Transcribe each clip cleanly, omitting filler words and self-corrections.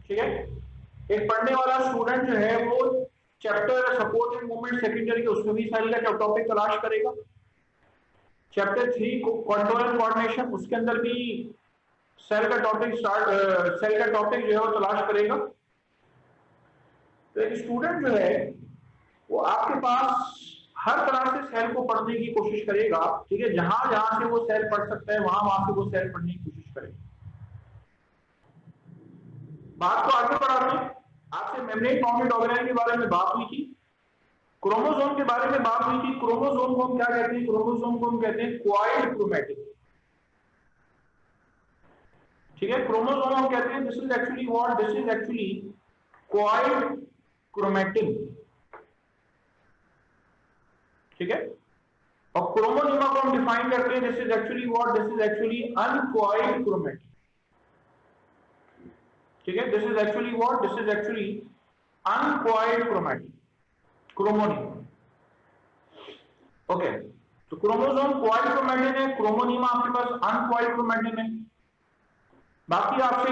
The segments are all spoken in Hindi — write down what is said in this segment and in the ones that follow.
ठीक है। एक पढ़ने वाला स्टूडेंट जो है वो chapter support and movement secondary के उसमें भी सेल का टॉपिक तलाश करेगा। चैप्टर 3 कंट्रोल कोऑर्डिनेशन उसके अंदर भी सेल का टॉपिक जो है वो तलाश करेगा। तो एक स्टूडेंट जो है वो आपके पास हर तरह से सेल को पढ़ने की कोशिश करेगा, ठीक है। जहां जहां से वो सेल पढ़ सकता है वहां से वो सेल पढ़ने की कोशिश करेगा। बात को आगे बढ़ाते हैं। आपसे मेम्ब्रेन बाउंडेड ऑर्गेनेल के बारे में बात हुई थी, क्रोमोसोम के बारे में बात हुई थी। क्रोमोसोम को हम क्या कहते हैं? क्रोमोसोम को हम कहते हैं क्वाइल्ड क्रोमैटिन, ठीक है। क्रोमोसोम हम कहते हैं this is actually what, this is actually coiled chromatin, ठीक है। और क्रोमोसोम को हम डिफाइन करते हैं this is actually what, this is actually uncoiled chromatin, ठीक है। This is actually what, this is actually uncoiled chromatin, chromonema. Okay, तो क्रोमोसोम क्वाइल्ड क्रोमैटिन है, क्रोमोनिमा आपके पास अनक्वाइल्ड क्रोमैटिन है। बाकी आपसे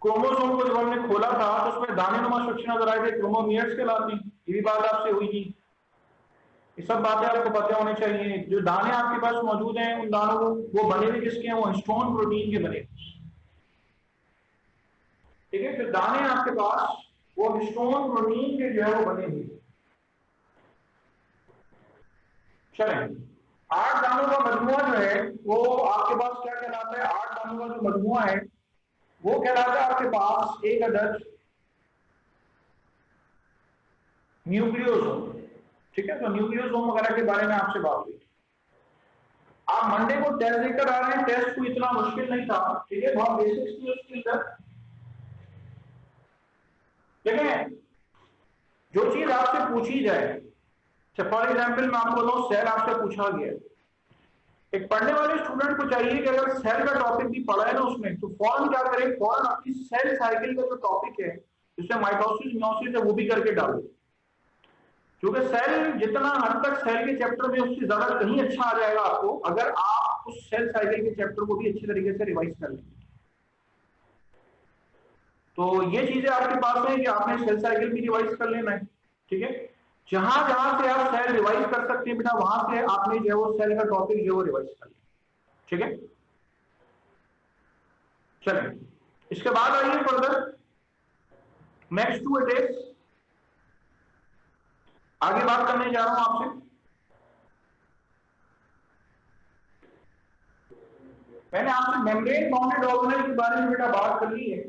क्रोमोसोम को जब हमने खोला था तो उसमें दानेनुमा स्ट्रक्चर नजर आए थे, क्रोमोमियर्स कहलाते हैं। ये भी बात आपसे हुई थी। ये सब बातें आपको पता होनी चाहिए। जो दाने आपके पास मौजूद हैं उन दानों को वो बने हुए किसके हैं? वो हिस्टोन प्रोटीन के बने, ठीक है। जो दाने आपके पास वो हिस्टोन प्रोटीन के जो है वो बने हुए। चलें, 8 दानों का मजमुआ जो है वो आपके पास क्या कहलाता है? 8 दानों का जो मजमुआ है वो कहलाता है आपके पास एक अदद न्यूक्लियोसोम, ठीक है। तो न्यूक्लियोसोम वगैरह के बारे में आपसे बात हुई। आप मंडे को टेस्ट देकर आ रहे हैं, टेस्ट को इतना मुश्किल नहीं था, ठीक है। बहुत बेसिक्स थी उसके अंदर, देखें जो चीज आपसे पूछी जाए, फॉर एग्जाम्पल मैं आपको बताऊं, सेल आपसे पूछा गया, एक पढ़ने वाले स्टूडेंट को चाहिए कि अगर सेल का टॉपिक भी पढ़ा है ना उसमें, तो फौरन क्या करें? फौरन अपनी सेल साइकिल का जो टॉपिक है जिसमें माइटोसिस मियोसिस है वो भी करके डालो, क्योंकि सेल जितना हद तक सेल के चैप्टर में उससे ज्यादा कहीं अच्छा आ जाएगा आपको अगर आप उस सेल साइकिल के चैप्टर को भी अच्छी तरीके से रिवाइज कर लेंगे। तो ये चीजें आपके पास है कि आपने सेल साइकिल भी रिवाइज कर लेना है, ठीक है। जहां जहां से आप सेल रिवाइज कर सकते हैं बेटा वहां से आपने जो है वो सेल का टॉपिक जो है वो रिवाइज कर लिया, ठीक है। चलें, इसके बाद आइए further next to it is, आगे बात करने जा रहा हूं आपसे। मैंने आपसे मेम्ब्रेन बाउंडेड ऑर्गेनेल के बारे में बेटा बात कर ली है।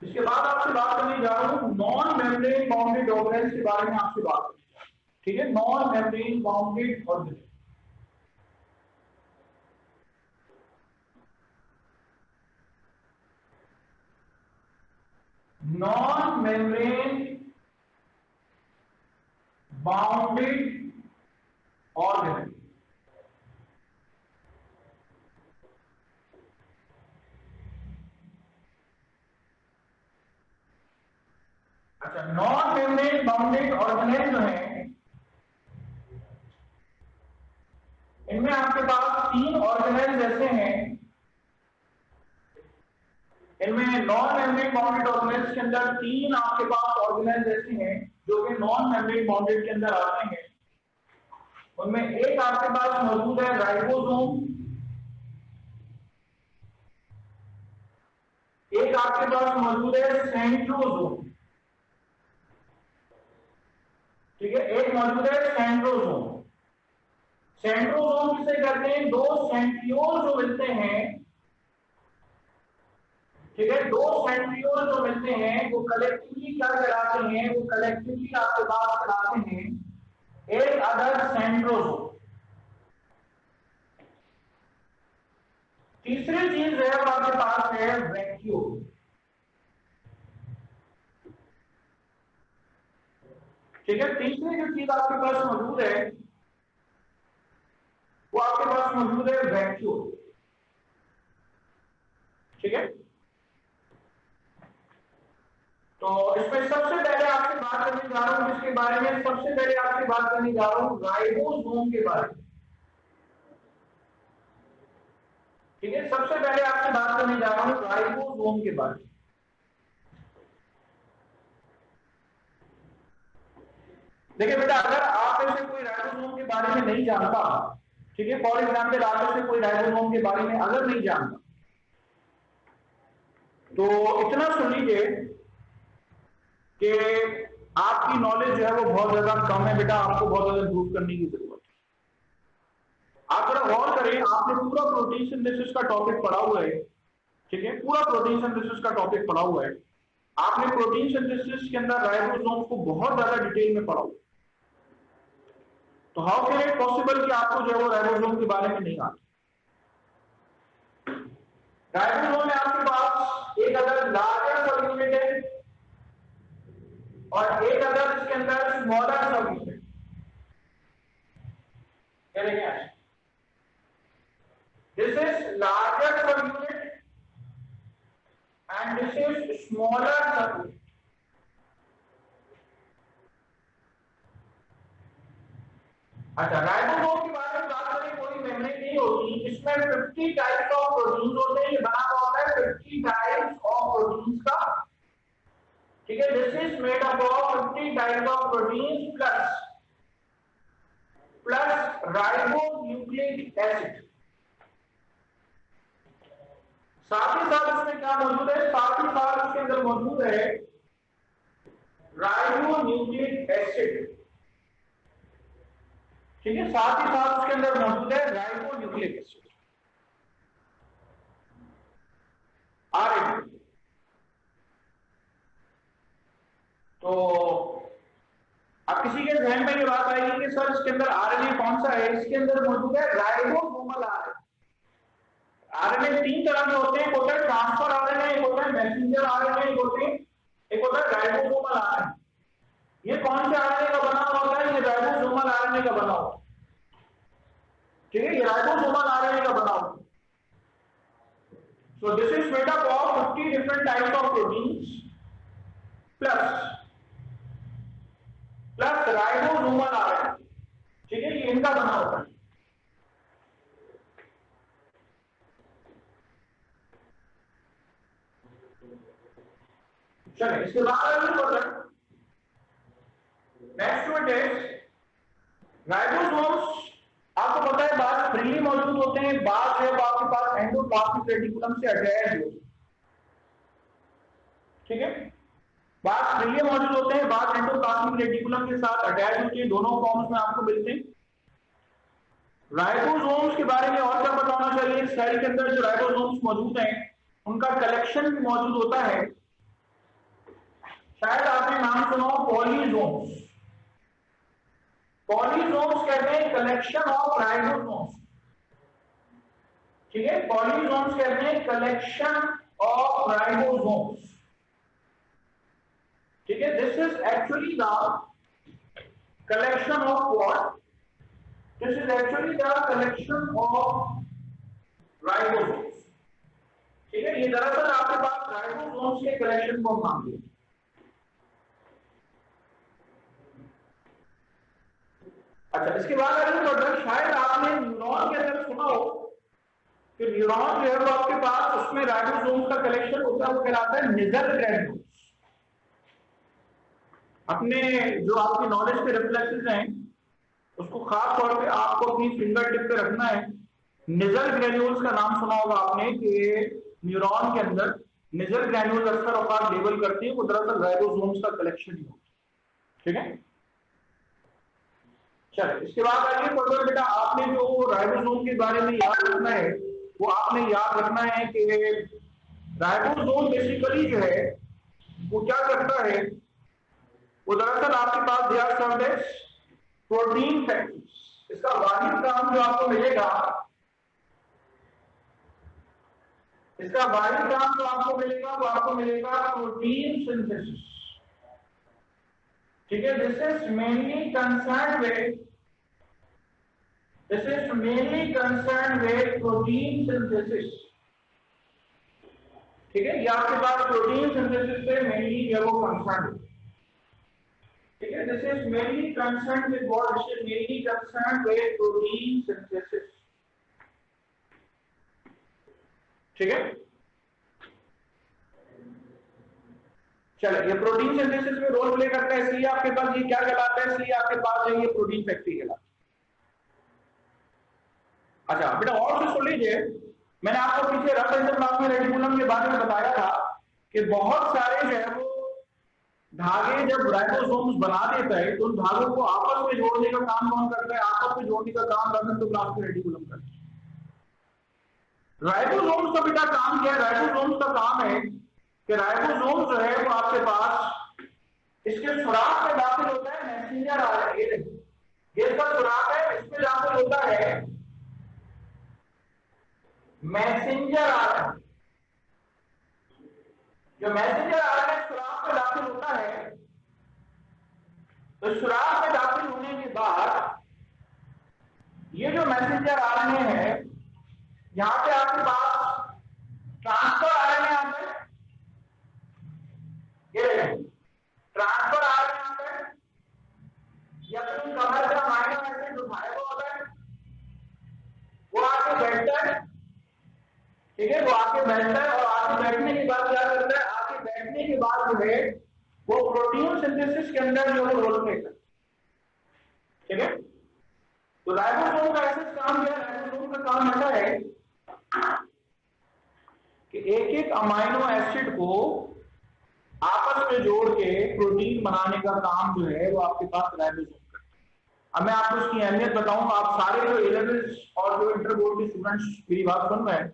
इसके बाद आपसे बात करने जा रहा हूं नॉन मेम्ब्रेन बाउंडेड ऑर्गेनेल के बारे में आपसे बात करनी, ठीक है। Non membrane bounded organelle, non membrane bounded organelle. अच्छा, नॉन मेम्ब्रेन बाउंडेड ऑर्गेनेल जो है इनमें आपके पास 3 ऑर्गेनेल ऐसे हैं, इनमें नॉन मेम्ब्रेन बाउंडेड ऑर्गेनेल्स के अंदर 3 आपके पास ऑर्गेनेल्स ऐसे हैं जो कि नॉन मेम्ब्रेन बाउंडेड के अंदर आते हैं। उनमें एक आपके पास मौजूद है राइबोसोम, एक आपके पास मौजूद है सेंट्रोसोम, ठीक है। एक मौजूद है सेंट्रोसोम। सेंट्रोसोम किसे कहते हैं? 2 सेंट्रियोल जो मिलते हैं, ठीक है। 2 सेंट्रियोल जो मिलते हैं वो कलेक्टिवली क्या कहलाते हैं? वो कलेक्टिवली आपके पास कहलाते हैं एक अदर सेंट्रोसोम। तीसरी चीज है वो आपके पास है वैक्यूल, ठीक है। तीसरी जो चीज आपके पास मौजूद है वो आपके पास मौजूद है वैक्यूल, ठीक है। तो इसमें सबसे पहले आपसे बात करने जा रहा हूं किसके बारे में? सबसे पहले आपसे बात करने जा रहा हूं राइबोसोम के बारे में। ठीक है, सबसे पहले आपसे बात करने जा रहा हूं राइबोसोम के बारे में। देखिए बेटा, अगर आप में से कोई राइबोसोम के बारे में नहीं जानता, ठीक है, फॉर एग्जाम्पल आप में से कोई राइबोसोम के बारे में अगर नहीं जानता, तो इतना सुन लीजिए कि आपकी नॉलेज जो है वो बहुत ज्यादा कम है बेटा, आपको बहुत ज्यादा इंप्रूव करने की जरूरत है। आप जरा गौर करें, आपने पूरा प्रोटीन सिंथेसिस का टॉपिक पढ़ा हुआ है, ठीक है, पूरा प्रोटीन सिंथेसिस का टॉपिक पढ़ा हुआ है, आपने प्रोटीन सिंथेसिस के अंदर राइबोसोम को बहुत ज्यादा डिटेल में पढ़ा हुआ है, तो हाउ कैन इट पॉसिबल कि आपको जो है वो राइबोसोम के बारे में नहीं आता? राइबोसोम में आपके पास एक अदर लार्जर सब यूनिट है और एक अदर इसके अंदर स्मॉलर सब यूनिट। क्या देखें, दिस इज लार्जर सब unit and this is smaller सब यूनिट। अच्छा, राइबोसोम के बारे में बात करें, कोई मेमोरी नहीं होती, इसमें 50 टाइप्स ऑफ प्रोटीन्स होते हैं, ये बना हुआ होता है 50 टाइप्स ऑफ प्रोटीन्स का, ठीक है, this is made up of 50 types of proteins plus ribonucleic acid. साथ ही साथ इसमें क्या मौजूद है, साथ ही साथ इसके अंदर मौजूद है राइबोन्यूक्लिक एसिड, ठीक है, साथ ही साथ उसके अंदर मौजूद है राइबोन्यूक्लिक एसिड, आरएनए। तो अब किसी के ध्यान में ये बात आएगी कि सर इसके अंदर आरएनए कौन सा है, इसके अंदर मौजूद है राइबोसोमल आरएनए। आरएनए तीन तरह के होते हैं, एक होता है ट्रांसफर आरएनए, एक होता है मैसेंजर आरएनए, एक होता है राइबोसोमल आरएनए। ये कौन से आरएनए का बना हुआ होता है? ये राइबोसोमल आरएनए का बना होता है, ठीक है, ये राइबोसोमल आरएनए का बना होता है। So this is made up of 50 different types of proteins plus ribosomal RNA, ठीक है, ये इनका बना होता है। चलिए इसके बाद next to it is ribosomes. आपको पता है बाद फ्रीली मौजूद होते हैं, बाद जो है आपके पास एंडोप्लाज्मिक रेटिकुलम से अटैच होते हैं, ठीक है, बाद फ्रीली मौजूद होते हैं, बाद एंडोप्लाज्मिक रेटिकुलम के साथ अटैच होते हैं, दोनों फॉर्म्स में आपको मिलते हैं। राइबोसोम्स के बारे में और क्या पता होना चाहिए, सेल के अंदर जो राइबोसोम्स मौजूद हैं उनका कलेक्शन भी मौजूद होता है, शायद आपने नाम सुना हो पॉलीसोम्स। पॉलीसोम्स कहते हैं कलेक्शन ऑफ राइबोसोम्स, ठीक है, पॉलीसोम्स कहते हैं कलेक्शन ऑफ राइबोसोम्स, ठीक है, this is actually the collection of what, this is actually the collection of ribosomes, ठीक है, ये दरअसल आपके पास राइबोसोम्स के कलेक्शन को मानते हैं। अच्छा, इसके बाद आगे बढ़ते, शायद आपने न्यूरॉन के अंदर सुना हो कि न्यूरॉन जो है वो आपके पास उसमें राइबोसोम्स का कलेक्शन होता है, वो कहलाता है निजल ग्रैन्यूल्स। अपने जो आपकी नॉलेज के रिफ्लेक्सेस हैं उसको खास तौर पे आपको अपनी फिंगर टिप पे रखना है। निजल ग्रैन्यूल्स का नाम सुना होगा आपने कि न्यूरॉन के अंदर निजल ग्रैन्यूल्स अक्सर औकात लेबल करते हैं, वो दरअसल राइबोसोम्स का कलेक्शन ही होता है, ठीक है। चलिए इसके बाद आइए फर्दर बेटा, आपने जो राइबोसोम के बारे में याद रखना है वो आपने याद रखना है कि राइबोसोम बेसिकली जो है वो क्या करता है, वो दरअसल आपके पास दिया शब्द है प्रोटीन फैक्टर्स। इसका वाहिद काम जो आपको मिलेगा, इसका वाहिद काम जो आपको मिलेगा वो आपको मिलेगा प्रोटीन सिंथेसिस, ठीक है, this is mainly concern with protein synthesis, ठीक है, ये आपके पास प्रोटीन सिंथेसिस से मेनली जो वो कंसर्न है, ठीक है, this is mainly concern with what, this is mainly concern with protein synthesis. ठीक है, चलो ये प्रोटीन सिंथेसिस में रोल प्ले करता है, इसलिए आपके पास ये क्या कहलाता है, इसलिए आपके पास ये प्रोटीन फैक्ट्री कहलाता है। अच्छा बेटा और से सुन लीजिए, मैंने आपको पीछे रफ एंडोप्लाज्मिक रेटिकुलम के बारे में बताया था कि बहुत सारे जो है वो धागे जब राइबोसोम्स बना देता है तो उन धागों को आपस में जोड़ने का काम कौन करता है, आपस में जोड़ने का काम रफ एंडोप्लाज्मिक रेटिकुलम करता है। राइबोसोम्स का बेटा काम क्या है, राइबोसोम्स का काम है कि राइबोसोम जो है वो आपके पास इसके सुराख में दाखिल होता है मैसेंजर आरएनए, ये इसका सुराख है, इसमें दाखिल होता है मैसेंजर आरएनए। जो मैसेंजर आरएनए सुराख में दाखिल होता है, तो सुराख में दाखिल होने के बाद ये जो मैसेंजर आरएनए है, यहां पे आपके पास ट्रांसफर आरएनए आता है, ये ट्रांसफर आरएनए आता है, या फिर कमर का अमीनो एसिड उठाया हुआ होता है, वो आके बैठता है, ठीक है, वो आके बैठता है और आके बैठने के बाद क्या करता है, आके बैठने के बाद जो है वो प्रोटीन सिंथेसिस के अंदर जो है रोल प्ले करता है। ठीक है, तो राइबोसोम का ऐसा काम क्या है, राइबोसोम का काम ऐसा है कि एक एक अमीनो एसिड को आपस में जोड़ के प्रोटीन बनाने का काम जो है वो आपके पास राइबोसोम करता है। अब मैं आपको इसकी अहमियत बताऊंगा, आप सारे जो 11th और जो इंटर बोर्ड के स्टूडेंट्स मेरी बात सुन रहे हैं,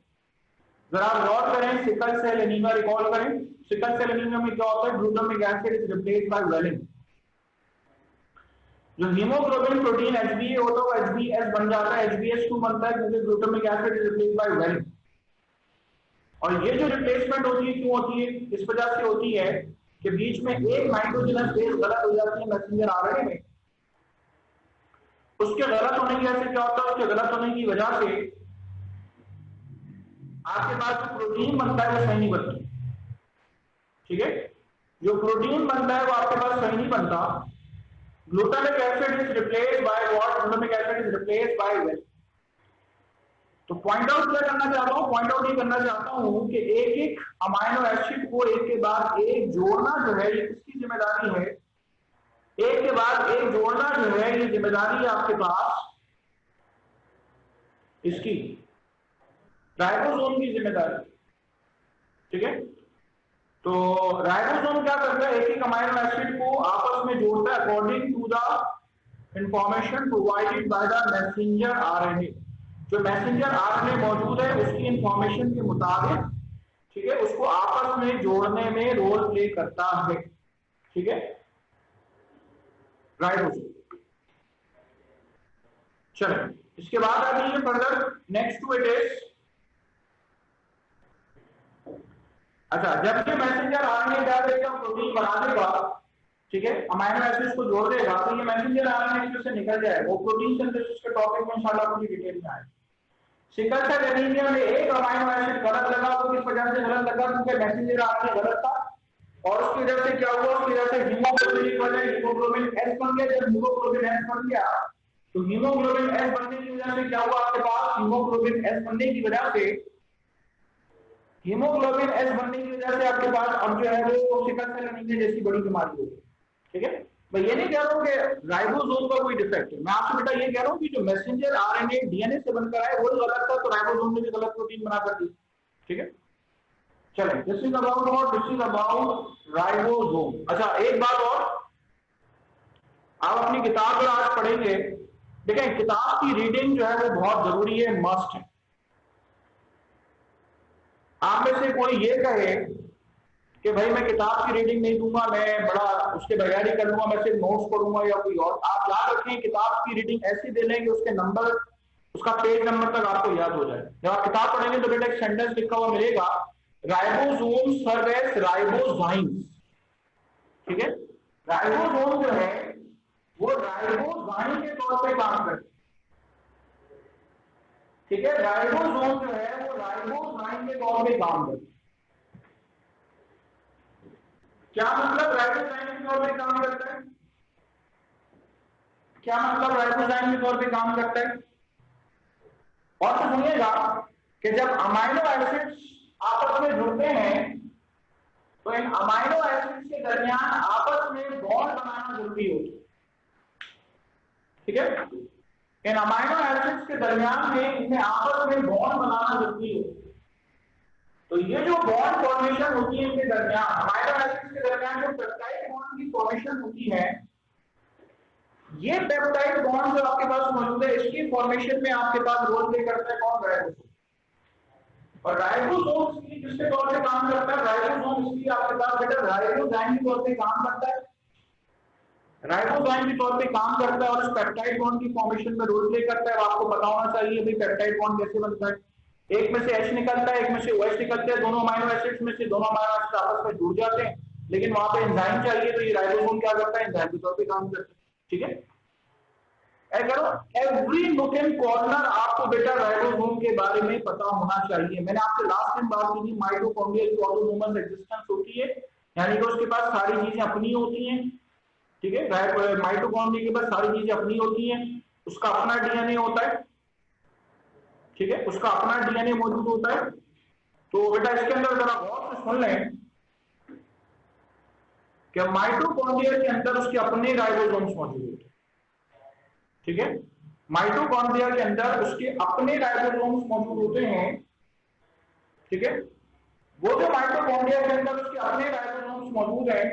जरा आप गौर करें, सिकल सेल एनीमिया रिकॉल करें। सिकल सेल एनीमिया में क्या होता है, glutamic acid is replaced by valine. जो हीमोग्लोबिन प्रोटीन एचबीए होता है वो एचबीएस बन जाता है, एचबीएस2 बनता है क्योंकि glutamic acid is replaced by valine. और ये जो रिप्लेसमेंट होती है क्यों होती है, इस वजह से होती है कि बीच में एक नाइट्रोजनस बेस गलत हो जाती है मैसेंजर आरएनए में। उसके गलत होने की वजह से क्या होता है, उसके गलत होने की वजह से आपके पास जो प्रोटीन बनता है वो सही नहीं बनता। ठीक है, जो प्रोटीन बनता है वो आपके पास सही नहीं बनता। Glutamic acid is replaced by what, glutamic acid is replaced by valine. तो पॉइंट आउट क्या करना चाहता हूं, पॉइंट आउट ये करना चाहता हूं कि एक एक अमीनो एसिड को एक के बाद एक जोड़ना जो है ये किसकी जिम्मेदारी है, एक के बाद एक जोड़ना जो है ये जिम्मेदारी है आपके पास इसकी राइबोसोम की जिम्मेदारी। ठीक है, तो राइबोसोम क्या करता है, एक एक अमीनो एसिड को आपस में जोड़ता है according to the information provided by the messenger RNA. जो मैसेंजर आरएनए मौजूद है उसकी इंफॉर्मेशन के मुताबिक, ठीक है, उसको आपस में जोड़ने में रोल प्ले करता है। ठीक है, राइबोसोम। चलो इसके बाद आ जाइए further, next to it is, अच्छा जब ये मैसेंजर आरएनए क्या करेगा, प्रोटीन बना देगा, ठीक है, अमीनो एसिड्स को जोड़ देगा, तो ये मैसेंजर आरएनए इसमें से निकल जाएगा। वो प्रोटीन सिंथेसिस के टॉपिक में इंशाल्लाह पूरी डिटेल में आएगा। सिकल सेल एनीमिया में एक अमीनो एसिड गलत लगा, तो किस वजह से गलत लगा, क्योंकि मैसेंजर आरएनए गलत था, और उसकी वजह से क्या हुआ, उसकी वजह से हीमोग्लोबिन की वजह हीमोग्लोबिन एस बन गया। जब हीमोग्लोबिन एस बन गया तो हीमोग्लोबिन एस बनने की वजह से क्या हुआ, आपके पास हीमोग्लोबिन एस बनने की वजह से, हीमोग्लोबिन एस बनने की वजह से आपके पास अब जो है वो सिकल सेल एनीमिया जैसी बड़ी बीमारी होगी। ठीक है, मैं ये नहीं कह रहा हूं कि राइबोसोम का कोई डिफेक्ट है, मैं आपसे बेटा ये कह रहा हूं कि जो मैसेंजर आरएनए डीएनए से बनकर आए वो गलत था, तो राइबोसोम ने भी गलत प्रोटीन बना कर दी। ठीक है, चलिए this is about what, this is about ribosome. अच्छा एक बात और, आप अपनी किताब पर आज पढ़ेंगे, देखिए किताब की रीडिंग जो है वो बहुत जरूरी है, मस्ट है। आप में से कोई ये कहे कि भाई मैं किताब की रीडिंग नहीं दूंगा, मैं बड़ा उसके बगैर ही कर लूंगा, मैं सिर्फ नोट्स पढ़ूंगा या कोई और, आप याद रखें किताब की रीडिंग ऐसी दे लें कि उसके नंबर, उसका पेज नंबर तक आपको याद हो जाए। जब आप किताब पढ़ेंगे तो बेटा एक सेंटेंस लिखा हुआ मिलेगा, राइबोसोम सर्व एज राइबोजाइम्स। ठीक है, राइबोसोम जो है वो राइबोजाइम के तौर पर काम करते हैं। ठीक है, राइबोसोम जो है वो राइबोजाइम के तौर पर काम करते हैं। क्या मतलब राइबोजाइम के तौर पे काम करता है, क्या मतलब राइबोजाइम के तौर पे काम करता है, और तो सुनिएगा, कि जब अमाइनो एसिड्स आपस में जुड़ते हैं तो इन अमाइनो एसिड्स के दरमियान आपस में बॉन्ड बनाना जरूरी होता है। ठीक है, इन अमाइनो एसिड्स के दरमियान में इनमें आपस में बॉन्ड बनाना जरूरी होता है। तो ये जो बॉन्ड फॉर्मेशन होती है इनके दरमियान, अमाइनो एसिड्स के दरमियान जो पेप्टाइड बॉन्ड की फॉर्मेशन होती है, ये पेप्टाइड बॉन्ड जो आपके पास मौजूद है इसकी फॉर्मेशन में आपके पास रोल प्ले करता है कौन? राइबोसोम। और राइबोसोम किसके तौर पे काम करता है? राइबोसोम इसलिए आपके पास बेटा राइबोजाइम के तौर पे काम करता है, राइबोजाइम के तौर पे काम करता है और इस पेप्टाइड बॉन्ड की फॉर्मेशन में रोल प्ले करता है। आपको पता होना चाहिए भाई पेप्टाइड बॉन्ड कैसे बनता है, एक में से H निकलता है, एक में से OH निकलते हैं, दोनों अमाइनो एसिड्स में से दोनों अमाइनो एसिड आपस में जुड़ जाते हैं, लेकिन वहां पे एंजाइम चाहिए, तो ये राइबोसोम क्या करता है? एंजाइम के तौर पे काम करता है। ठीक है, एवरी नूक एंड कॉर्नर आपको बेटा राइबोसोम के बारे में पता होना चाहिए। मैंने आपसे लास्ट टाइम बात की थी माइटोकॉन्ड्रिया की ऑटोनोमस एग्जिस्टेंस होती है, यानी कि उसके पास सारी चीजें अपनी होती हैं। ठीक है, माइटोकॉन्ड्रिया के पास सारी चीजें अपनी होती हैं, उसका अपना डीएनए होता है। ठीक है, उसका अपना डीएनए मौजूद होता है। तो बेटा इसके अंदर जरा गौर से सुन लें कि माइटोकॉन्ड्रिया के अंदर उसके अपने राइबोसोम्स मौजूद होते हैं। ठीक है, माइटोकॉन्ड्रिया के अंदर उसके अपने राइबोसोम्स मौजूद होते हैं। ठीक है, वो जो माइटोकॉन्ड्रिया के अंदर उसके अपने राइबोसोम्स मौजूद हैं,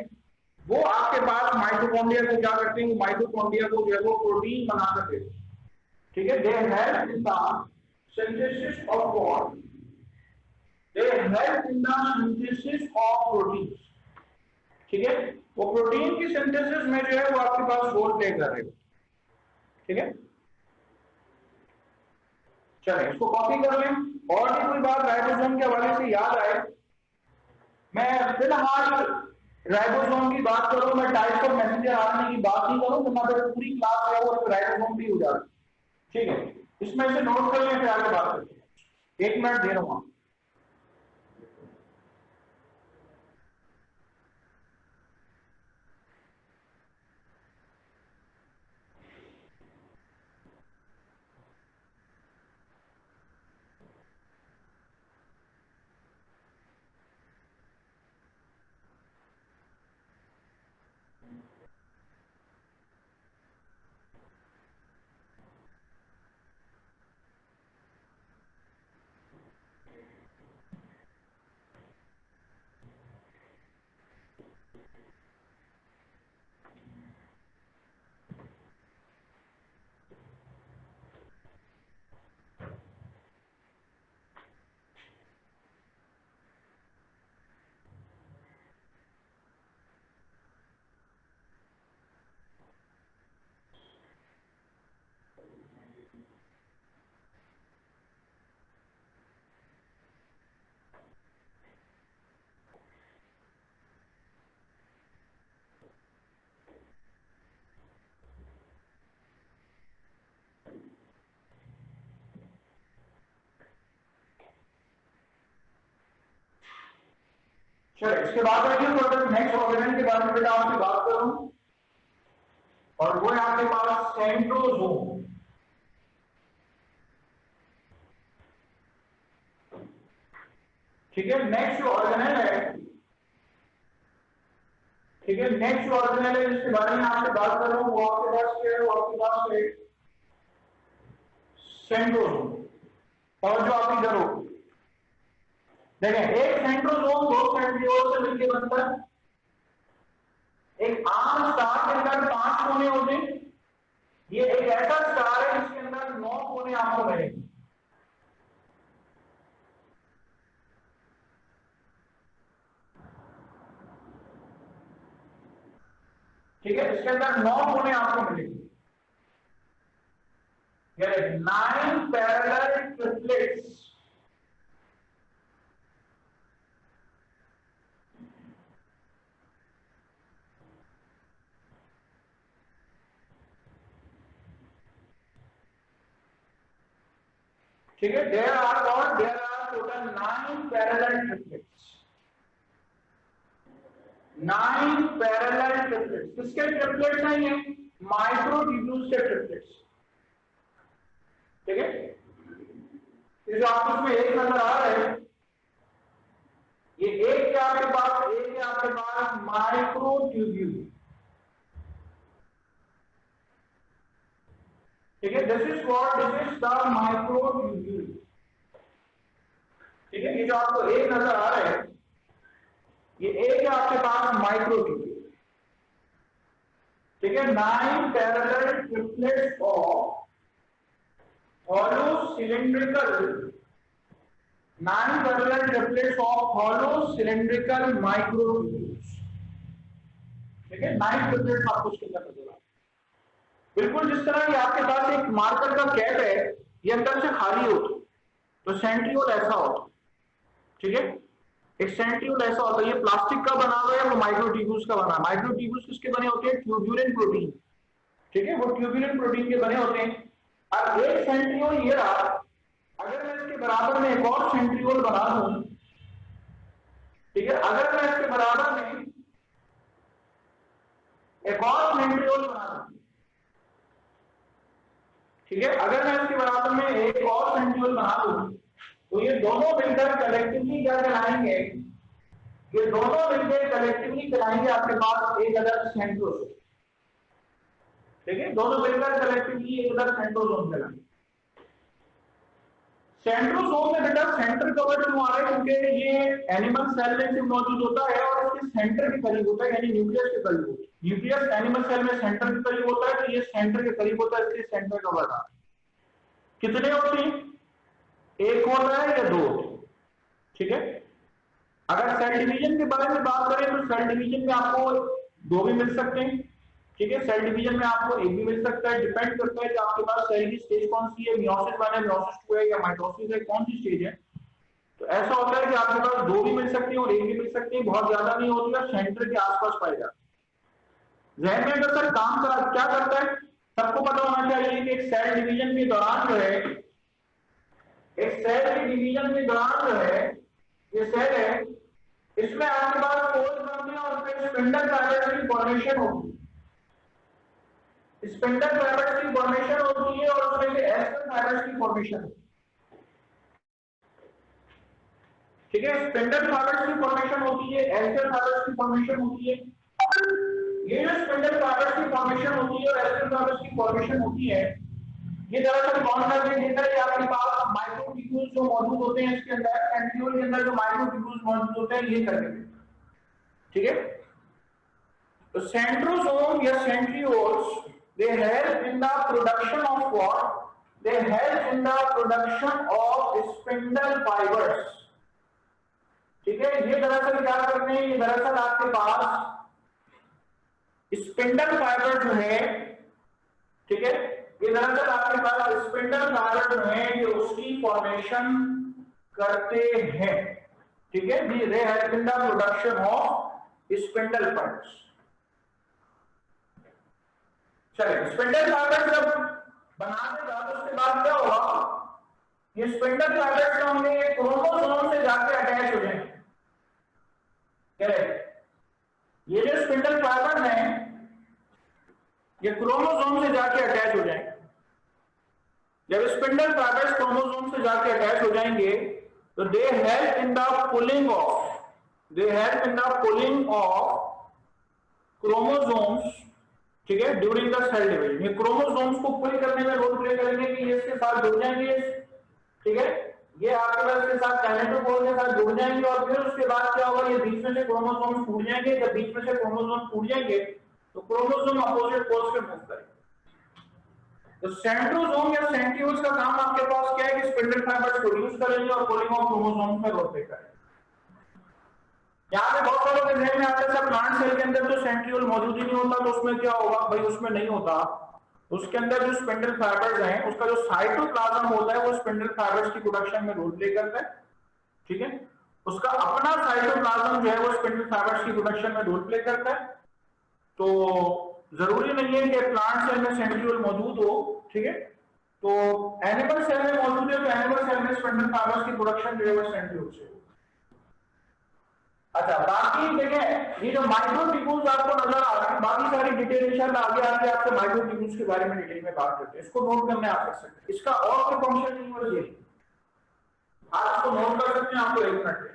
वो आपके पास माइटोकॉन्ड्रिया को क्या करते हैं? माइटोकॉन्ड्रिया को जो है वो प्रोटीन बना कर देते हैं। ठीक है, they help in the synthesis of what? They help in the synthesis of proteins. ठीक है, वो प्रोटीन की सिंथेसिस में जो है वो आपके पास रोल प्ले कर रहे हो। ठीक है, चलिए इसको कॉपी कर लें। और भी कोई बात राइबोसोम के हवाले से याद आए? मैं फिलहाल राइबोसोम की बात करूं, मैं टाइप्स ऑफ मैसेंजर आरएनए की बात नहीं करूं, तो फिर पूरी क्लास है वो राइबोसोम भी हो जाती। ठीक है, इसमें से नोट कर लें, फिर आगे बात करते हैं। 1 मिनट दे रहा हूं। चलिए इसके बाद नेक्स्ट ऑर्गेनेल के बारे में बेटा आपसे बात करूं, और वो है आपके पास सेंट्रोसोम। ठीक है, नेक्स्ट जो ऑर्गेनेल है, ठीक है, नेक्स्ट जो ऑर्गेनेल है जिसके बारे में आपसे बात कर रहा हूं वो आपके पास क्या है? वो आपके पास है सेंट्रोसोम। और जो आप इधर हो देखें, एक सेंट्रोसोम 2 सेंट्रियोल से मिलकर बनता है। एक आम स्टार के अंदर 5 कोने होते हैं, ये एक ऐसा स्टार है जिसके अंदर 9 कोने आपको मिलेंगे। ठीक है, इसके अंदर 9 कोने आपको मिलेंगे, 9 पैरेलल ट्रिपलेट्स। ठीक है, there are total 9 parallel triplets. 9 parallel triplets. किसके ट्रिपलेट्स हैं ये? माइक्रोट्यूब्यूल्स के ट्रिपलेट्स। ठीक है, ये जो आपको इसमें एक नजर आ रहा है, ये एक के आपके पास माइक्रोट्यूब्यूल, ठीक है, दिस इज द माइक्रोट्यूब्यूल, ठीक है। ये जो आपको एक नजर आ रहा है, ये एक है आपके पास माइक्रोट्यूब्यूल, ठीक है। 9 parallel triplets of hollow cylindrical 9 parallel triplets of hollow cylindrical microtubules, ठीक है। 9 triplets आपको उसके अंदर नजर आ, बिल्कुल जिस तरह ये आपके पास एक मार्कर का कैप है, ये अंदर से खाली होता, तो सेंट्रियोल ऐसा होता, ठीक है। एक सेंट्रियोल ऐसा होता है, ये प्लास्टिक का बना हुआ है, वो माइक्रोट्यूब्यूल्स का बना है। माइक्रोट्यूब्यूल्स किसके बने होते हैं? ट्यूब्यूलिन प्रोटीन, ठीक है, वो ट्यूब्यूलिन प्रोटीन के बने होते हैं। अब एक सेंट्रियोल ये रहा, अगर मैं इसके बराबर में एक और सेंट्रियोल बना दूं, ठीक है, अगर मैं इसके बराबर में एक और सेंट्रियोल बना दूं, ठीक है, अगर मैं इसके बराबर में एक और सेंट्रियोल बना दूं, तो ये दोनों मिलकर कलेक्टिवली क्या कराएंगे? ये दोनों मिलकर कलेक्टिवली कराएंगे आपके पास एक अलग सेंट्रोसोम, ठीक है, दोनों मिलकर कलेक्टिवली एक अलग सेंट्रोसोम कराएंगे। सेंट्रोसोम में बेटा सेंटर कवर क्यों आ रहा है? क्योंकि ये एनिमल सेल में मौजूद होता है और इसके सेंटर के करीब होता है, यानी न्यूक्लियस के करीब होता है। न्यूक्लियस एनिमल सेल में सेंटर के करीब होता है, तो ये सेंटर के करीब होता है, इसलिए सेंटर कवर आ रहा है। कितने होते हैं? एक होता है या दो होते हैं, ठीक है। अगर सेल डिवीजन के बारे में बात करें तो सेल डिवीजन में आपको दो भी मिल सकते हैं, ठीक है। सेल डिवीजन में आपको एक भी मिल सकता है, डिपेंड करता है कि आपके पास सेल की स्टेज कौन सी है, मियोसिस 1 है, मियोसिस 2 है या माइटोसिस है, कौन सी स्टेज है। तो ऐसा होता है कि आपके पास दो भी मिल सकते हैं और एक भी मिल सकते हैं, बहुत ज्यादा नहीं होती है, सेंटर के आसपास पाए जाते हैं। जहन में अगर सर काम क्या करता है, सबको पता होना चाहिए कि एक सेल डिवीजन के दौरान जो है, एक सेल के डिवीजन के दौरान जो है, ये सेल है, इसमें आपके पास फोल्ड बनते हैं और फिर स्पिंडल फाइबर्स की फॉर्मेशन होती है। स्पिंडल फाइबर्स की फॉर्मेशन होती है और उसमें से एस्टर फाइबर्स की फॉर्मेशन होती है, ठीक है। स्पिंडल फाइबर्स की फॉर्मेशन होती है, एस्टर फाइबर्स की फॉर्मेशन होती है। ये जो स्पिंडल फाइबर्स की फॉर्मेशन होती है और एस्टर फाइबर्स की फॉर्मेशन होती है, ये दरअसल कौन करके देता है? आपके पास माइक्रोट्यूब्यूल्स जो मौजूद होते हैं इसके अंदर, सेंट्रियोल के अंदर जो माइक्रोट्यूब्यूल्स मौजूद होते हैं, ये करके देता है, ठीक है। तो सेंट्रोसोम या centrioles, they help in the production of what? They help in the production of spindle fibers, ठीक है। ये दरअसल क्या करते हैं? ये दरअसल आपके पास स्पिंडल फाइबर जो है, ठीक है, ये दरअसल आपके पास स्पिंडल फाइबर जो है ये उसकी फॉर्मेशन करते हैं, ठीक है। they help in the production of spindle fibers। चलिए, स्पिंडल फाइबर जब बना देगा तो उसके बाद क्या होगा? ये स्पिंडल फाइबर जो होंगे ये क्रोमोसोम से जाके अटैच हो जाएंगे, ये जो स्पिंडल फाइबर हैं ये क्रोमोसोम से जाके अटैच हो जाएंगे। जब स्पिंडल फाइबर्स क्रोमोसोम से जाके अटैच हो जाएंगे तो they help in the pulling of chromosomes, ठीक है, ड्यूरिंग द सेल डिवीजन। ये क्रोमोसोम्स को पुल करने में रोल प्ले करेंगे कि ये इसके साथ जुड़ जाएंगे, ठीक है, ये आपके पास के साथ काइनेटोकोर के साथ जुड़ जाएंगे और फिर उसके बाद क्या होगा? ये बीच में से क्रोमोसोम्स टूट जाएंगे। जब बीच में से क्रोमोसोम टूट जाएंगे तो क्रोमोसोम अपोजिट पोल्स पे मूव करेंगे। तो सेंट्रोसोम या सेंट्रियोल्स का काम आपके पास क्या है कि स्पिंडल फाइबर्स प्रोड्यूस करेंगे और पुलिंग ऑफ क्रोमोसोम पे रोल प्ले करेंगे। यहाँ पे बहुत सारे के ध्यान में आता है प्लांट सेल के अंदर तो सेंट्रियोल मौजूद ही नहीं होता, तो उसमें क्या होगा? भाई उसमें नहीं होता, उसके अंदर जो स्पिंडल फाइबर्स हैं उसका जो साइटोप्लाज्म होता है वो स्पिंडल फाइबर्स की प्रोडक्शन में रोल प्ले करता है, ठीक है। उसका अपना साइटोप्लाज्म जो है वो स्पिंडल फाइबर्स की प्रोडक्शन में रोल प्ले करता है। तो जरूरी नहीं है कि प्लांट सेल में सेंट्रियोल मौजूद हो, ठीक है। तो एनिमल सेल में मौजूद है तो एनिमल सेल में स्पिंडल फाइबर्स की प्रोडक्शन जो है वो सेंट्रियोल से। अच्छा, बाकी देखें ये जो माइक्रोट्यूब्यूल्स आपको नजर आ रहे हैं, बाकी सारी डिटेल इंशाल्लाह आगे आपसे माइक्रोट्यूब्यूल्स के बारे में डिटेल में बात करते हैं, इसको नोट करने आप कर सकते हैं। इसका और कोई फंक्शन नहीं है, आप इसको नोट कर सकते हैं, आपको 1 मिनट।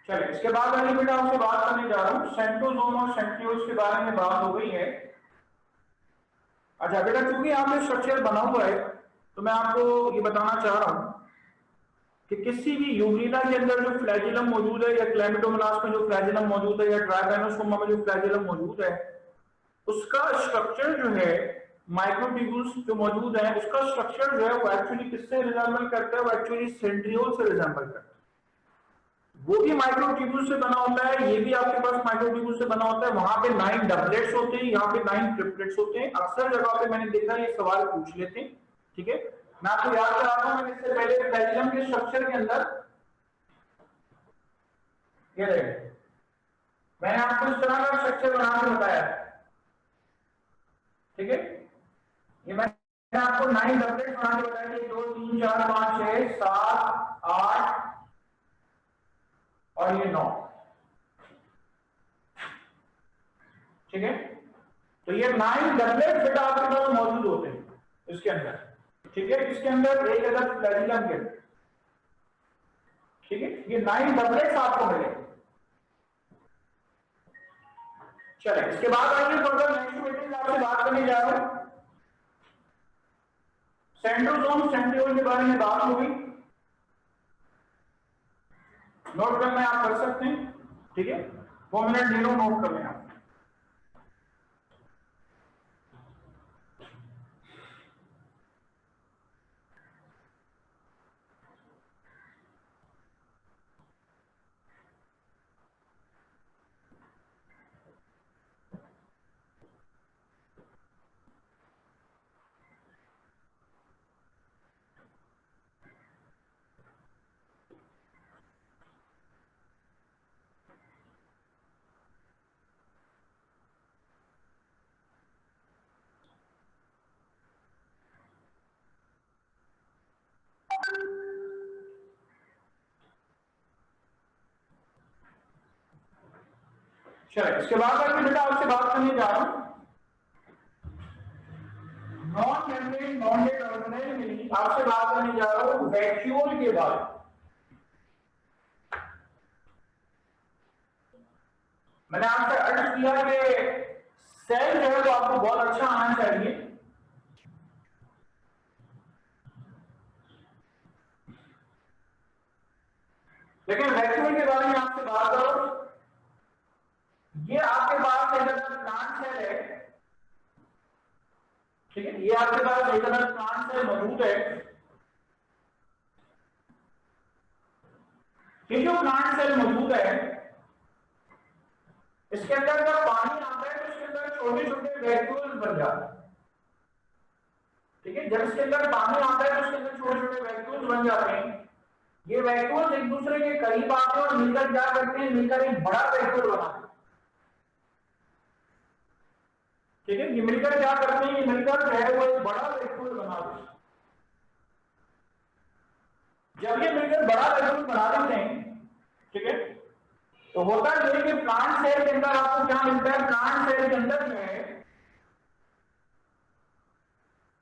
चलिए, इसके बाद अभी बेटा आपसे बात करने जा रहा हूँ सेंट्रोसोम और सेंट्रियोल्स के बारे में बात हो गई है। अच्छा बेटा, चूंकि यहाँ पे स्ट्रक्चर बना हुआ है तो मैं आपको ये बताना चाह रहा हूँ कि किसी भी यूग्लिना के अंदर जो फ्लैजिलम मौजूद है, या क्लेमिडोमोनास में जो फ्लैजिलम मौजूद है, या ट्राइगोनोसोमा में जो फ्लैजिलम मौजूद है, उसका स्ट्रक्चर जो है, माइक्रोट्यूब्यूल्स जो मौजूद है, उसका स्ट्रक्चर जो है वो एक्चुअली किससे रिजेंबल करता है? वो एक्चुअली सेंट्रियोल से रिजेंबल करता है। वो भी माइक्रोट्यूब्यूल से बना होता है, ये भी आपके पास माइक्रोट्यूब्यूल से बना होता है। वहां पे 9 डबलेट्स होते हैं, यहाँ पे 9 ट्रिपलेट्स होते हैं। अक्सर जगह पे मैंने देखा ये सवाल पूछ लेते हैं, ठीक है। मैं आपको याद कराता हूं, मैंने इससे पहले फ्लैजिलम के स्ट्रक्चर के अंदर ये रहे, मैंने आपको इस तरह का स्ट्रक्चर बना के बताया, ठीक है। ये मैंने आपको 9 डबलेट्स बना के बताया कि 2 3 4 5 6 7 8 और ये 9, ठीक है। तो ये 9 डबलेट बेटा आपके पास मौजूद होते हैं इसके अंदर, ठीक है। इसके अंदर एक अलग फ्लैजिलम के, ठीक है, ये 9 डबलेट्स आपको मिले। चले, इसके बाद आइए फर्दर नेक्स्ट मीटिंग आपसे बात करने जा रहा हूं सेंट्रोसोम सेंट्रियोल के बारे में बात होगी। नोट करना आप कर सकते हैं, ठीक है। 2 मिनट ले लो, नोट कर लें आप। चलिए, इसके बाद आगे बेटा आपसे बात करने जा रहा हूं नॉन मेम्ब्रेन बॉन्डेड ऑर्गेनेल में, आपसे बात करने जा रहा हूं वैक्यूल के बारे में। मैंने आपसे अर्ज किया कि सेल जो है वो आपको बहुत अच्छा आना चाहिए, लेकिन वैक्यूल के बारे में आपसे बात करो, ये आपके पास एक अलग प्लांट सेल है, ठीक है। ये आपके पास एक अलग प्लांट सेल मौजूद है। ये जो प्लांट सेल मौजूद है, इसके अंदर जब पानी आता है तो इसके अंदर छोटे छोटे वैक्यूल्स बन जाते हैं, ठीक है। जब इसके अंदर पानी आता है तो इसके अंदर छोटे छोटे वैक्यूल्स बन जाते हैं। ये वैक्यूल्स एक दूसरे के करीब आते हैं और मिलकर क्या करते हैं? मिलकर एक बड़ा वैक्यूल बनाते हैं। ठीक है, ये मिलकर क्या करते हैं, ये मिलकर जो है वो एक बड़ा वैक्यूल बना देते हैं। जब ये मिलकर बड़ा वैक्यूल बना देते हैं, ठीक है, तो होता ये है कि प्लांट सेल के अंदर आपको क्या मिलता है, प्लांट सेल के अंदर जो है,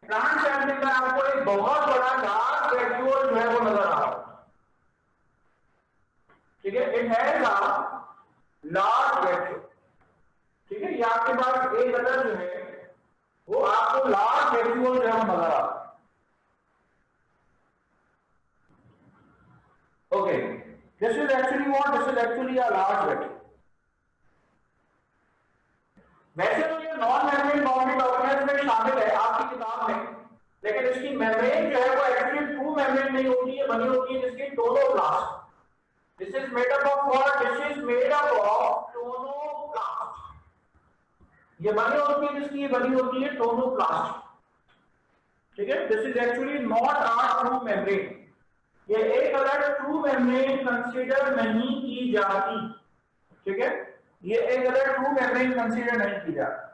प्लांट सेल के अंदर आपको एक बहुत बड़ा लार्ज वैक्यूल जो है वो नजर आ रहा है। ठीक है, it has a large vacuole. ठीक है, ये आपके पास एक कलर जो है वो आपको लार्ज वैक्यूल जो है वो नजर आ रहा है। Okay, this is actually what, this is actually a large vacuole. वैसे तो ये नॉन मेम्ब्रेन बाउंडेड ऑर्गेनेल्स में शामिल है आपकी किताब में, लेकिन इसकी मेम्ब्रेन जो है वो एक्चुअली ट्रू मेम्ब्रेन नहीं होती है, बनी होती है जिसकी tonoplast. This is made up of what, this is made up of tonoplast. ये बनी होती है जिसकी, ये बनी होती है टोनोप्लास्ट। ठीक है, this is actually not a true membrane. ये एक अलग ट्रू मेम्ब्रेन कंसीडर नहीं की जाती। ठीक है, ये एक अलग ट्रू मेम्ब्रेन कंसीडर नहीं की जाती।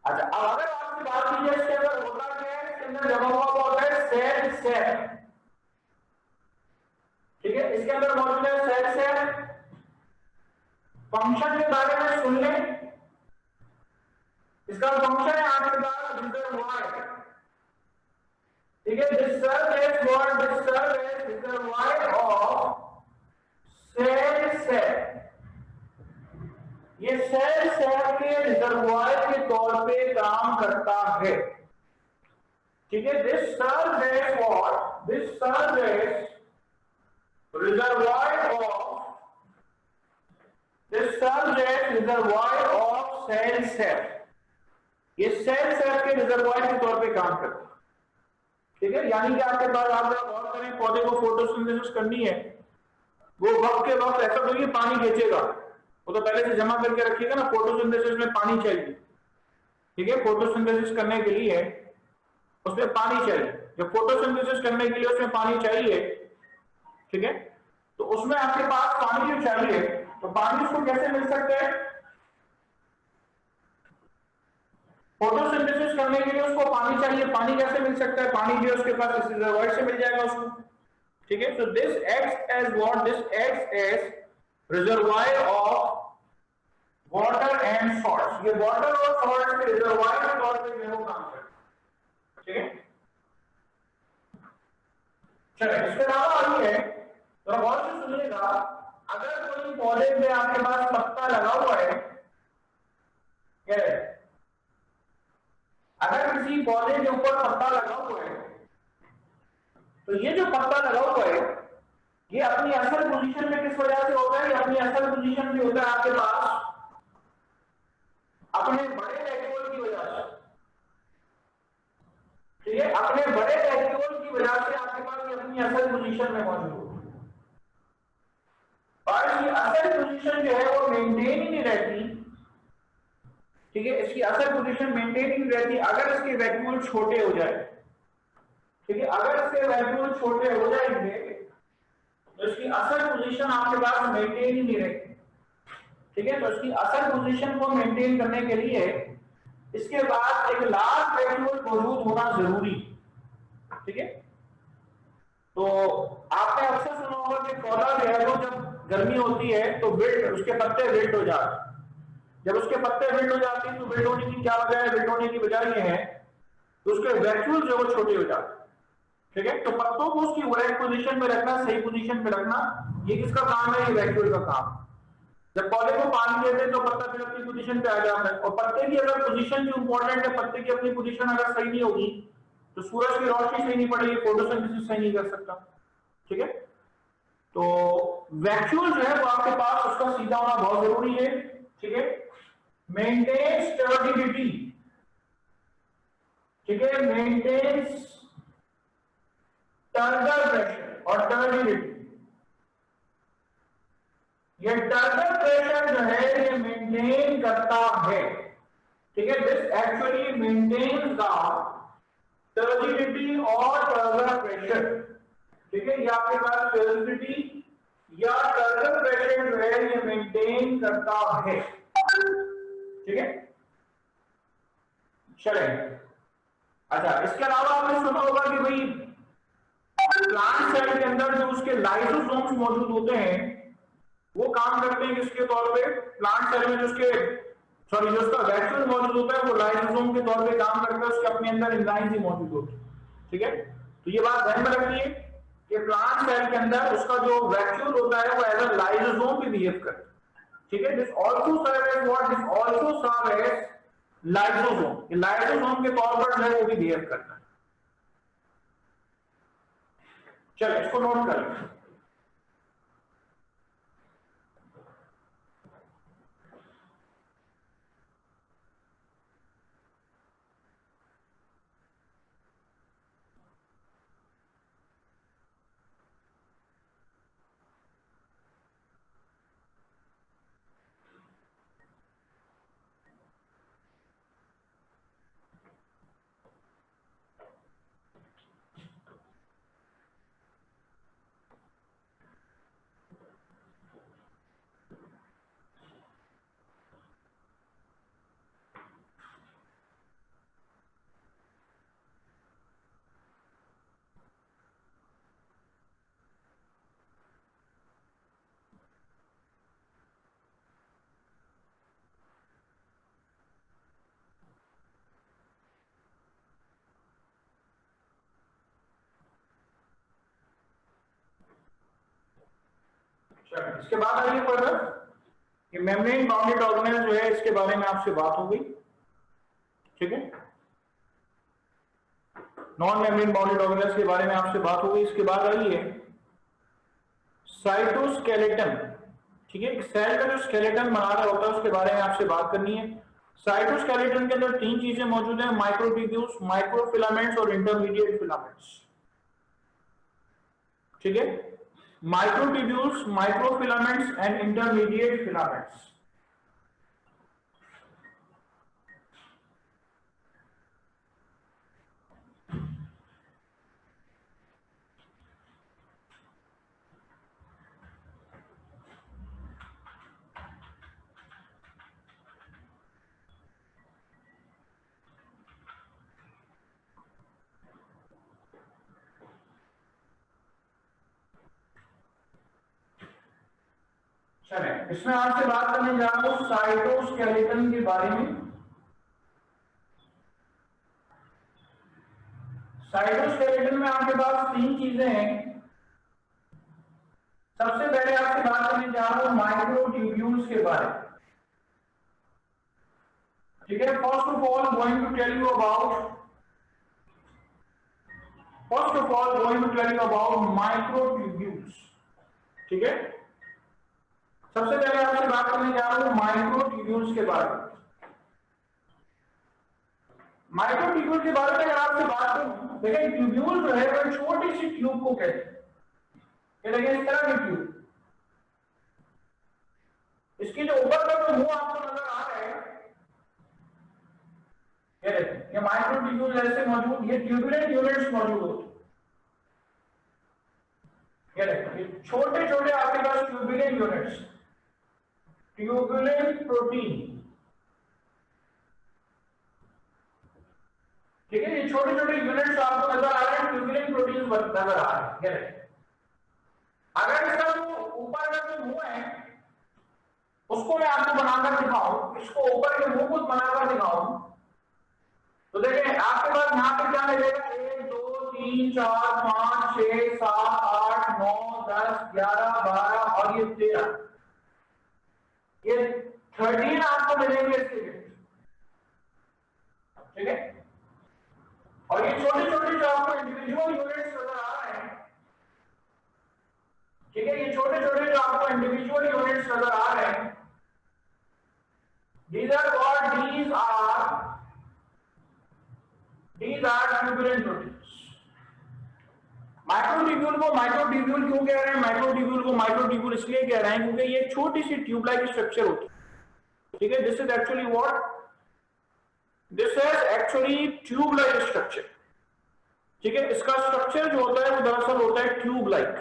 अच्छा, अब अगर आपसे बात की जाए इसके अंदर होता क्या है, इसके अंदर जमा हुआ होता है सेल सेल। ठीक है, इसके अंदर मौजूद है सेल सेल। फंक्शन के बारे में सुन लें, इसका फंक्शन है आपके पास रिजर्वॉयर। ठीक है, this cell is what, this cell is reservoir of cell cell. ये सेल सेल के रिजर्वॉयर के तौर पे काम करता है। ठीक है, this cell is what, this cell is reservoir of, this cell is reservoir of cell cell. ये सेल सेल के रिजर्वॉयर के तौर पे काम करता है। ठीक है, यानी कि आपके पास, आप जब गौर करें, पौधे को फोटोसिंथेसिस करनी है, वो वक्त के वक्त ऐसा तो ये पानी खींचेगा, वो तो पहले से जमा करके रखिएगा ना। फोटोसिंथेसिस में पानी चाहिए। ठीक है, फोटोसिंथेसिस करने के लिए उसमें पानी चाहिए। जब फोटोसिंथेसिस करने के लिए उसमें पानी चाहिए, ठीक है, तो उसमें आपके पास पानी जो चाहिए, तो पानी उसको कैसे मिल सकता है, फोटोसिंथेसिस करने के लिए उसको पानी चाहिए। पानी कैसे मिल सकता है, पानी भी उसके पास इस रिजर्वॉयर से मिल जाएगा उसको। ठीक है, so this acts as what, this acts as reservoir of water and salts। ये water और salts के रिजर्वॉयर के तौर पे ये काम करता है। ठीक है, चलिए इसके अलावा आइए थोड़ा गौर से सुनिएगा। अगर कोई पौधे में आपके पास पत्ता लगा हुआ है, अगर किसी पौधे के ऊपर पत्ता लगा हुआ है, तो ये जो पत्ता लगा हुआ है, ये अपनी असल पोजीशन में किस वजह से होता है, ये अपनी असल पोजीशन में होता है आपके पास अपने बड़े वैक्यूल की वजह से। ठीक है, अपने बड़े वैक्यूल की वजह से आपके पास ये अपनी असल पोजीशन में मौजूद होता है। और ये असल पोजीशन जो है वो मेंटेन ही नहीं रहती। ठीक है, इसकी असल पोजीशन मेंटेन ही नहीं रहती अगर इसके वैक्यूल छोटे हो जाए। ठीक है, अगर इसके वैक्यूल छोटे हो जाएंगे तो इसकी असल पोजीशन आपके पास मेंटेन ही नहीं रहेगी। ठीक है, तो इसकी असल पोजीशन को मेंटेन करने के लिए इसके बाद एक लार्ज वैक्यूल मौजूद होना जरूरी। ठीक है, तो आपने अक्सर सुना होगा कि पौधा जो है वो जब गर्मी होती है तो विल्ट, उसके पत्ते विल्ट हो जाते हैं। जब उसके पत्ते विल्ट हो जाते हैं तो विल्ट होने की क्या वजह है, विल्ट होने की वजह ये है तो उसके वैक्यूल जो वो छोटे हो जाते हैं। ठीक है, तो पत्तों को उसकी राइट पोजीशन में रखना, सही पोजीशन में रखना, ये किसका काम है, ये वैक्यूल का काम। जब पौधे को पानी देते हैं तो पत्ता फिर अपनी पोजीशन पे आ जाता है। और पत्ते की अगर पोजीशन जो इंपॉर्टेंट है, पत्ते की अपनी पोजीशन अगर सही नहीं होगी तो सूरज की रोशनी सही नहीं पड़ेगी, फोटोसिंथेसिस सही नहीं कर सकता। ठीक है, तो वैक्यूल जो है वो आपके पास उसका सीधा होना बहुत जरूरी है। ठीक है, मेंटेन स्टर्डिलिटी। ठीक है, मेंटेन्स टर्गर प्रेशर और टर्बिडिटी। ये टर्गर प्रेशर जो है ये मेंटेन करता है। ठीक है, this actually maintains the turbidity और टर्गर प्रेशर। ठीक है, ये आपके पास टर्बिडिटी या टर्गर प्रेशर जो है ये मेंटेन करता है। ठीक है, चले, अच्छा इसके अलावा आपने सुना होगा कि भाई प्लांट सेल के अंदर जो उसके लाइसोसोम्स मौजूद होते हैं वो काम करते हैं किसके तौर पे, प्लांट सेल में जो उसके सॉरी जो उसका वैक्यूल मौजूद होता है वो लाइसोसोम के तौर पे काम करता है, उसके अपने अंदर एंजाइम्स ही मौजूद होते हैं। ठीक है, तो ये बात ध्यान में रखिए कि प्लांट सेल के अंदर उसका जो वैक्यूल होता है वो एज अ लाइसोसोम भी बिहेव करता है। ठीक है, this also serve as what, this also serve as lysosome, ये लाइसोसोम के तौर पर जो है वो भी बिहेव करता है। चलो इसको नोट कर लें। इसके बाद आइए फर्दर कि मेम्ब्रेन बाउंडेड ऑर्गेनेल जो है इसके बारे में आपसे बात हो गई। ठीक है, नॉन मेम्ब्रेन बाउंडेड ऑर्गेनेल्स के बारे में आपसे बात हो गई। इसके बाद आइए साइटोस्केलेटन। ठीक है, सेल का जो स्केलेटन बना रहा होता है उसके बारे में आपसे बात करनी है। साइटोस्केलेटन के अंदर तीन चीजें मौजूद हैं, माइक्रोट्यूब्यूल्स, माइक्रोफिलामेंट्स और इंटरमीडिएट फिलामेंट्स। ठीक है, microtubules, microfilaments and intermediate filaments. चले, इसमें आपसे बात करने जा रहा हूं साइटोस्केलेटन के बारे में। साइटोस्केलेटन में आपके पास तीन चीजें हैं। सबसे पहले आपसे बात करने जा रहा हूं माइक्रोट्यूब्यूल्स के बारे में। ठीक है, first of all going to tell you about microtubules. ठीक है, सबसे पहले आपसे बात करने जा रहा हूं माइक्रोट्यूब्यूल्स के बारे में। माइक्रोट्यूब्यूल के बारे में अगर आपसे बात करूं, देखिए ट्यूब्यूल जो है वो छोटी सी ट्यूब को कहते हैं। ये देखिए इस तरह की ट्यूब, इसकी जो ऊपर का जो मुंह आपको नजर आ रहा है, ये देखिए ये माइक्रोट्यूब्यूल ऐसे मौजूद, ये ट्यूबुलेंट यूनिट्स मौजूद होते हैं। ये देखिए छोटे छोटे आपके पास ट्यूबुलेंट यूनिट्स, ट्यूबुलेंट प्रोटीन। ठीक है, ये छोटे छोटे यूनिट्स आपको नजर आ रहे हैं, ट्यूबुलेंट प्रोटीन नजर आ रहे हैं। अगर इसका जो ऊपर का जो मुंह है उसको मैं आपको बनाकर दिखाऊं, इसको ऊपर के मुंह को बनाकर दिखाऊं, तो देखिए आपके पास यहाँ पे क्या मिलेगा, 1 2 3 4 5 6 7 8 9 10 11 12 और ये 13, ये 13 आपको मिलेंगे इसके लिए। ठीक है, और ये छोटे छोटे जो आपको इंडिविजुअल यूनिट्स नजर आ रहे हैं, ठीक है, ये छोटे छोटे जो आपको इंडिविजुअल यूनिट्स नजर आ रहे हैं, these are turbulent proteins. Microtubule को माइक्रोट्यूब्यूल क्यों कह रहे हैं, माइक्रोट्यूब्यूल को माइक्रोट्यूब्यूल इसलिए कह रहे हैं क्योंकि ये छोटी सी ट्यूब लाइक स्ट्रक्चर होती है। ठीक है, this is actually what, this is actually tube like structure. ठीक है, इसका स्ट्रक्चर जो होता है वो दरअसल होता है ट्यूब लाइक।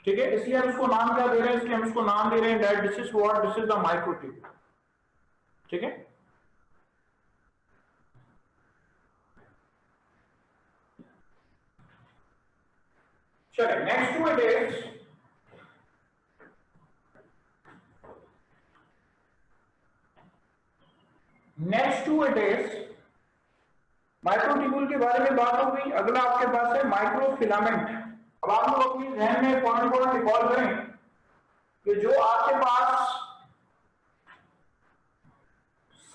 ठीक है, इसलिए हम इसको नाम क्या दे रहे हैं, इसलिए हम इसको नाम दे रहे हैं that this is what, this is the microtubule. ठीक है, चलिए next to it is microtubule के बारे में बात हो गई। अगला आपके पास है माइक्रोफिलामेंट। अब आप लोग अपनी ध्यान में पॉइंट को रिकॉल करें कि जो आपके पास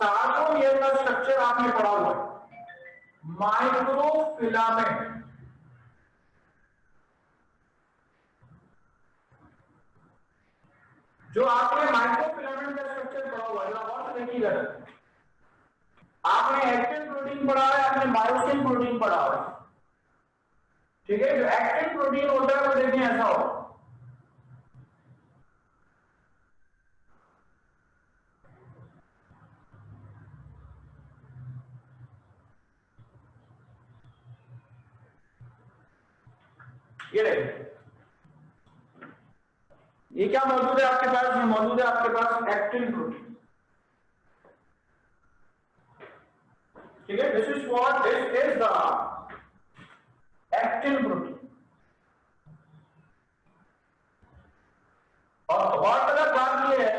सार्कोमियर का स्ट्रक्चर आपने पढ़ा हुआ है, माइक्रोफिलामेंट, जो आपने माइक्रोफिलामेंट का स्ट्रक्चर पढ़ा हुआ है, और देखिएगा आपने एक्टिन प्रोटीन पढ़ा है, आपने मायोसिन प्रोटीन पढ़ा है, ठीक है। जो एक्टिन प्रोटीन होता है वो देखिए ऐसा हो, ये देखिए, ये क्या मौजूद है आपके पास? ये मौजूद है आपके पास एक्टिन प्रोटीन, ठीक है। This is what this is the actin protein. और बहुत अलग बात ये है,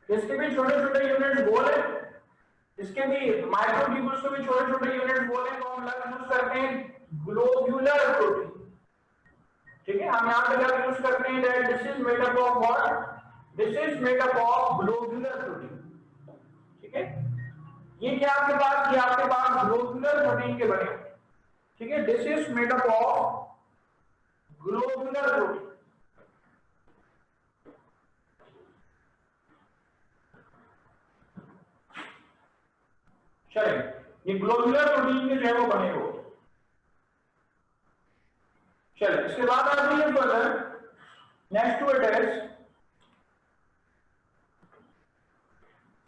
इसके भी छोटे छोटे यूनिट्स गोल है, इसके भी माइक्रोट्यूब्यूल्स के भी छोटे छोटे यूनिट्स गोल है, तो हम लग यूज करते हैं ग्लोब्यूलर प्रोटीन, ठीक है। हम यहां पे लग यूज करते हैं that this is made up of what, this is made up of globular protein, ठीक है। ये क्या आपके पास, ये आपके पास ग्लोब्यूलर प्रोटीन के बने, ठीक है। This is made up of globular protein. चलिए, ये ग्लोब्यूलर प्रोटीन के जो है वो बने हो। चलिए, इसके बाद आ जाइए further, next to it is,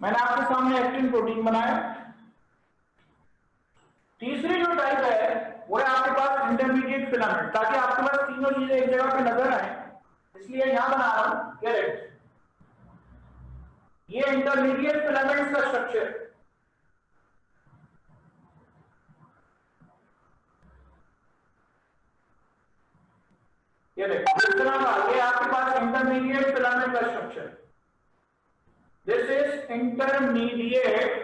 मैंने आपके सामने एक्टिन प्रोटीन बनाया। तीसरी जो टाइप है वो है आपके पास इंटरमीडिएट फिलामेंट, ताकि आपके पास तीनों चीजें एक जगह पे नजर आए, इसलिए यहां बना रहा हूं। करेक्ट, ये इंटरमीडिएट फिलामेंट्स का स्ट्रक्चर, ये देखो इस तरह का, ये आपके पास इंटरमीडिएट फिलामेंट का स्ट्रक्चर, दिस इज इंटरमीडिएट,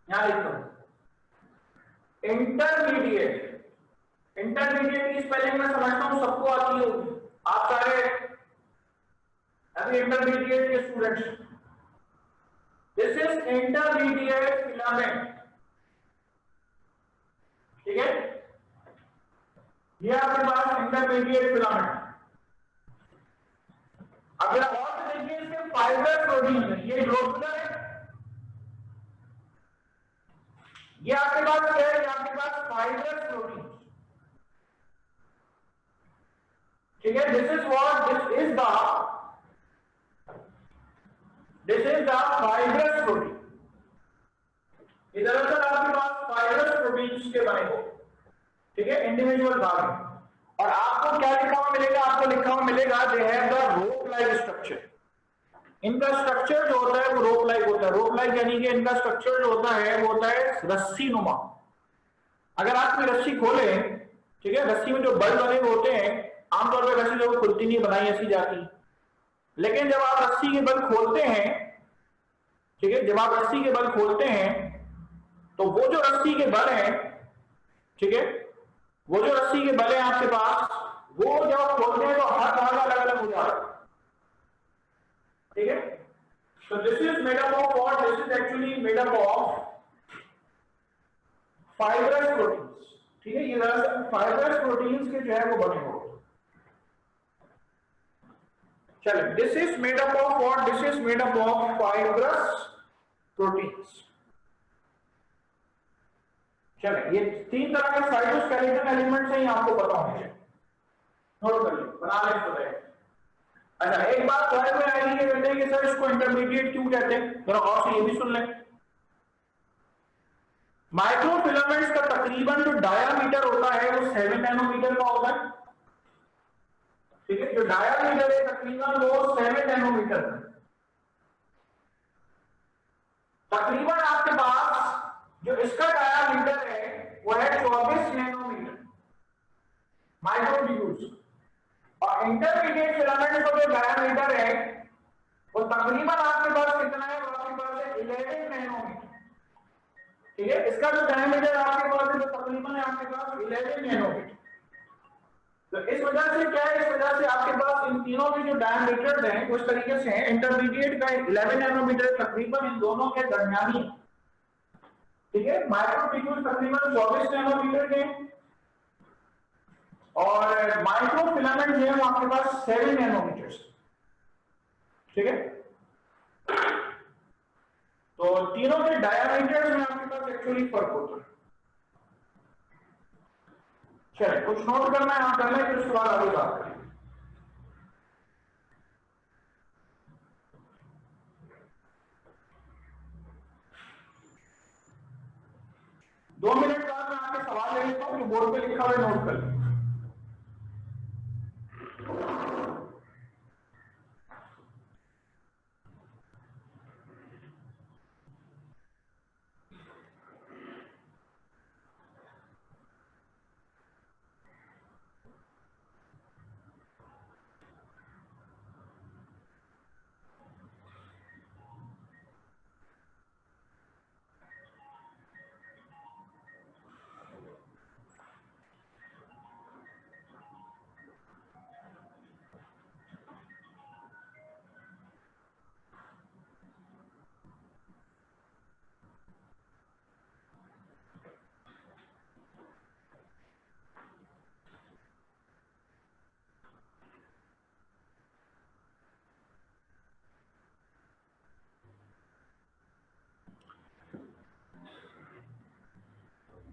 यहां लिखो इंटरमीडिएट। इंटरमीडिएट की स्पेलिंग में समझता हूं सबको आती होगी, आप सारे अभी इंटरमीडिएट के students. This is intermediate filament, ठीक है। ये आपके पास इंटरमीडिएट फिलामेंट। अगर और देखिए इसके फाइबर प्रोटीन है, ये ग्लोब्यूलर है, ये आपके पास क्या है, ये आपके पास फाइबर प्रोटीन, ठीक है। This is what, this is the fibrous protein. दरअसल आपके पास फाइब्रस प्रोटीन्स के बने हो, ठीक है, इंडिविजुअल भाग में। और आपको क्या लिखा हुआ मिलेगा, आपको लिखा हुआ मिलेगा they have the rope like structure. इनका स्ट्रक्चर जो होता है वो रोप लाइक होता है। रोप लाइक यानी कि इनका स्ट्रक्चर जो होता है वो होता है रस्सी नुमा। अगर आप कोई रस्सी खोले, ठीक है, रस्सी में जो बल बने हुए होते हैं, आमतौर पर रस्सी जो खुलती नहीं, बनाई ऐसी जाती, लेकिन जब आप रस्सी के बल खोलते हैं, ठीक है, जब आप रस्सी के बल खोलते हैं तो वो जो रस्सी के बल है, ठीक है, वो जो रस्सी के बल है आपके पास, वो जब आप खोलते हैं तो हर धागा अलग अलग हो जाता है, ठीक है। So this is made up of what? This is actually made up of fibrous proteins, ठीक है। ये फाइब्रस प्रोटीन्स के जो है वो बने हो। चलिए, this is made up of what, this is made up of fibrous proteins. चलिए, ये तीन तरह के साइटोस्केलेटल एलिमेंट्स हैं, आपको पता होंगे, नोट कर लीजिए, बना लें खुद है। अच्छा, एक बात ध्यान में आएगी कि बेटे कि सर इसको इंटरमीडिएट क्यों कहते हैं, जरा और से ये भी सुन लें। माइक्रोफिलामेंट्स का तकरीबन जो डायामीटर होता है वो 7 नैनोमीटर का होता है, ठीक है। जो डायामीटर है तकरीबन वो 7 नैनोमीटर है। तकरीबन आपके पास जो इसका डायामीटर है वो है 24 नैनोमीटर। इंटरमीडिएट फिलामेंट का जो डायमीटर है वो तकरीबन आपके पास कितना है, आपके पास है 11 नैनोमीटर। ठीक है, इसका जो डायमीटर आपके पास है वो तकरीबन है आपके पास 11 नैनोमीटर। तो इस वजह से क्या है, इस वजह से आपके पास इन तीनों के जो डायमीटर हैं उस तरीके से हैं। इंटरमीडिएट का 11 नैनोमीटर तकरीबन इन दोनों के दरमियानी है। ठीक है, माइक्रोट्यूब्यूल तकरीबन 24 नैनोमीटर के और माइक्रो फिलामेंट जो है वो आपके पास 7 नैनोमीटर। ठीक है, तो तीनों के डायमीटर्स में आपके पास एक्चुअली फर्क होता है। चलिए कुछ नोट करना है आप कर लें, फिर उसके बाद आगे बात करें। दो मिनट बाद मैं आपके सवाल ले लेता हूं, जो बोर्ड पे लिखा हुआ है नोट कर लें।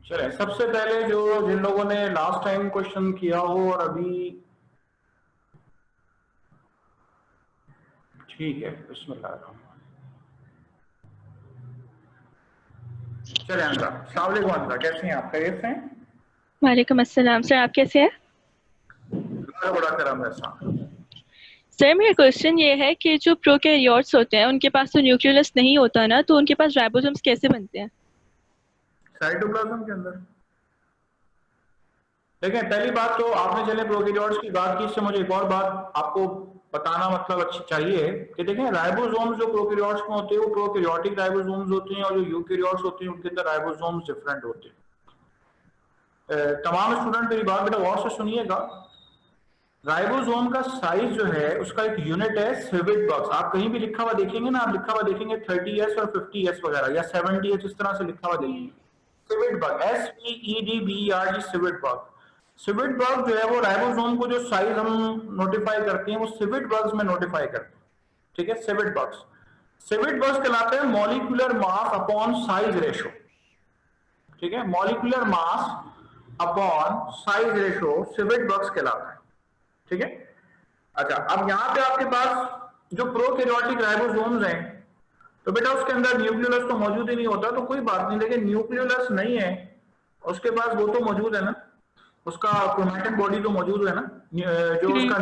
चले सबसे पहले जो जिन लोगों ने लास्ट टाइम क्वेश्चन किया हो और अभी ठीक है, बिस्मिल्लाह। चले अंदर, अस्सलाम वालेकुम अंदर, कैसे हैं आप? खैरियत से हैं? वालेकुम अस्सलाम सर, आप कैसे हैं? बड़ा करम है सर मेरा क्वेश्चन ये है कि जो प्रोकैरियोट्स होते हैं उनके पास तो न्यूक्लियस नहीं होता ना, तो उनके पास राइबोसोम्स कैसे बनते हैं? साइटोप्लाज्म के अंदर। देखें, पहली बात तो आपने चले प्रोकैरियोट्स की बात की, इससे मुझे एक और बात आपको बताना मतलब अच्छी चाहिए कि देखें राइबोसोम्स जो प्रोकैरियोट्स में होते हैं वो प्रोकैरियोटिक राइबोसोम्स होते हैं और जो यूकैरियोट्स होते हैं उनके अंदर राइबोसोम्स डिफरेंट होते हैं। तमाम स्टूडेंट मेरी बात बेटा गौर से सुनिएगा। राइबोसोम का साइज जो है उसका एक यूनिट है सिविट बॉक्स। आप कहीं भी लिखा हुआ देखेंगे ना, आप लिखा हुआ देखेंगे 30s और 50s वगैरह या 70s, इस तरह से लिखा हुआ देखेंगे civet box, SVEDBERG civet box. Civet box जो है वो राइबोसोम को जो साइज हम नोटिफाई करते हैं वो सिविट बॉक्स में नोटिफाई करते हैं। ठीक है, सिविट बॉक्स। सिविट बॉक्स कहलाते हैं molecular mass upon size ratio. ठीक है, molecular mass upon size ratio civet box कहलाता है। ठीक है, अच्छा अब यहां पे आपके पास जो प्रोकैरियोटिक राइबोसोम्स हैं तो बेटा उसके अंदर न्यूक्लियोलस तो मौजूद ही नहीं होता, तो कोई बात नहीं। लेकिन न्यूक्लियोलस नहीं है उसके पास, वो तो मौजूद है ना, उसका क्रोमैटिन बॉडी तो मौजूद है ना, जो उसका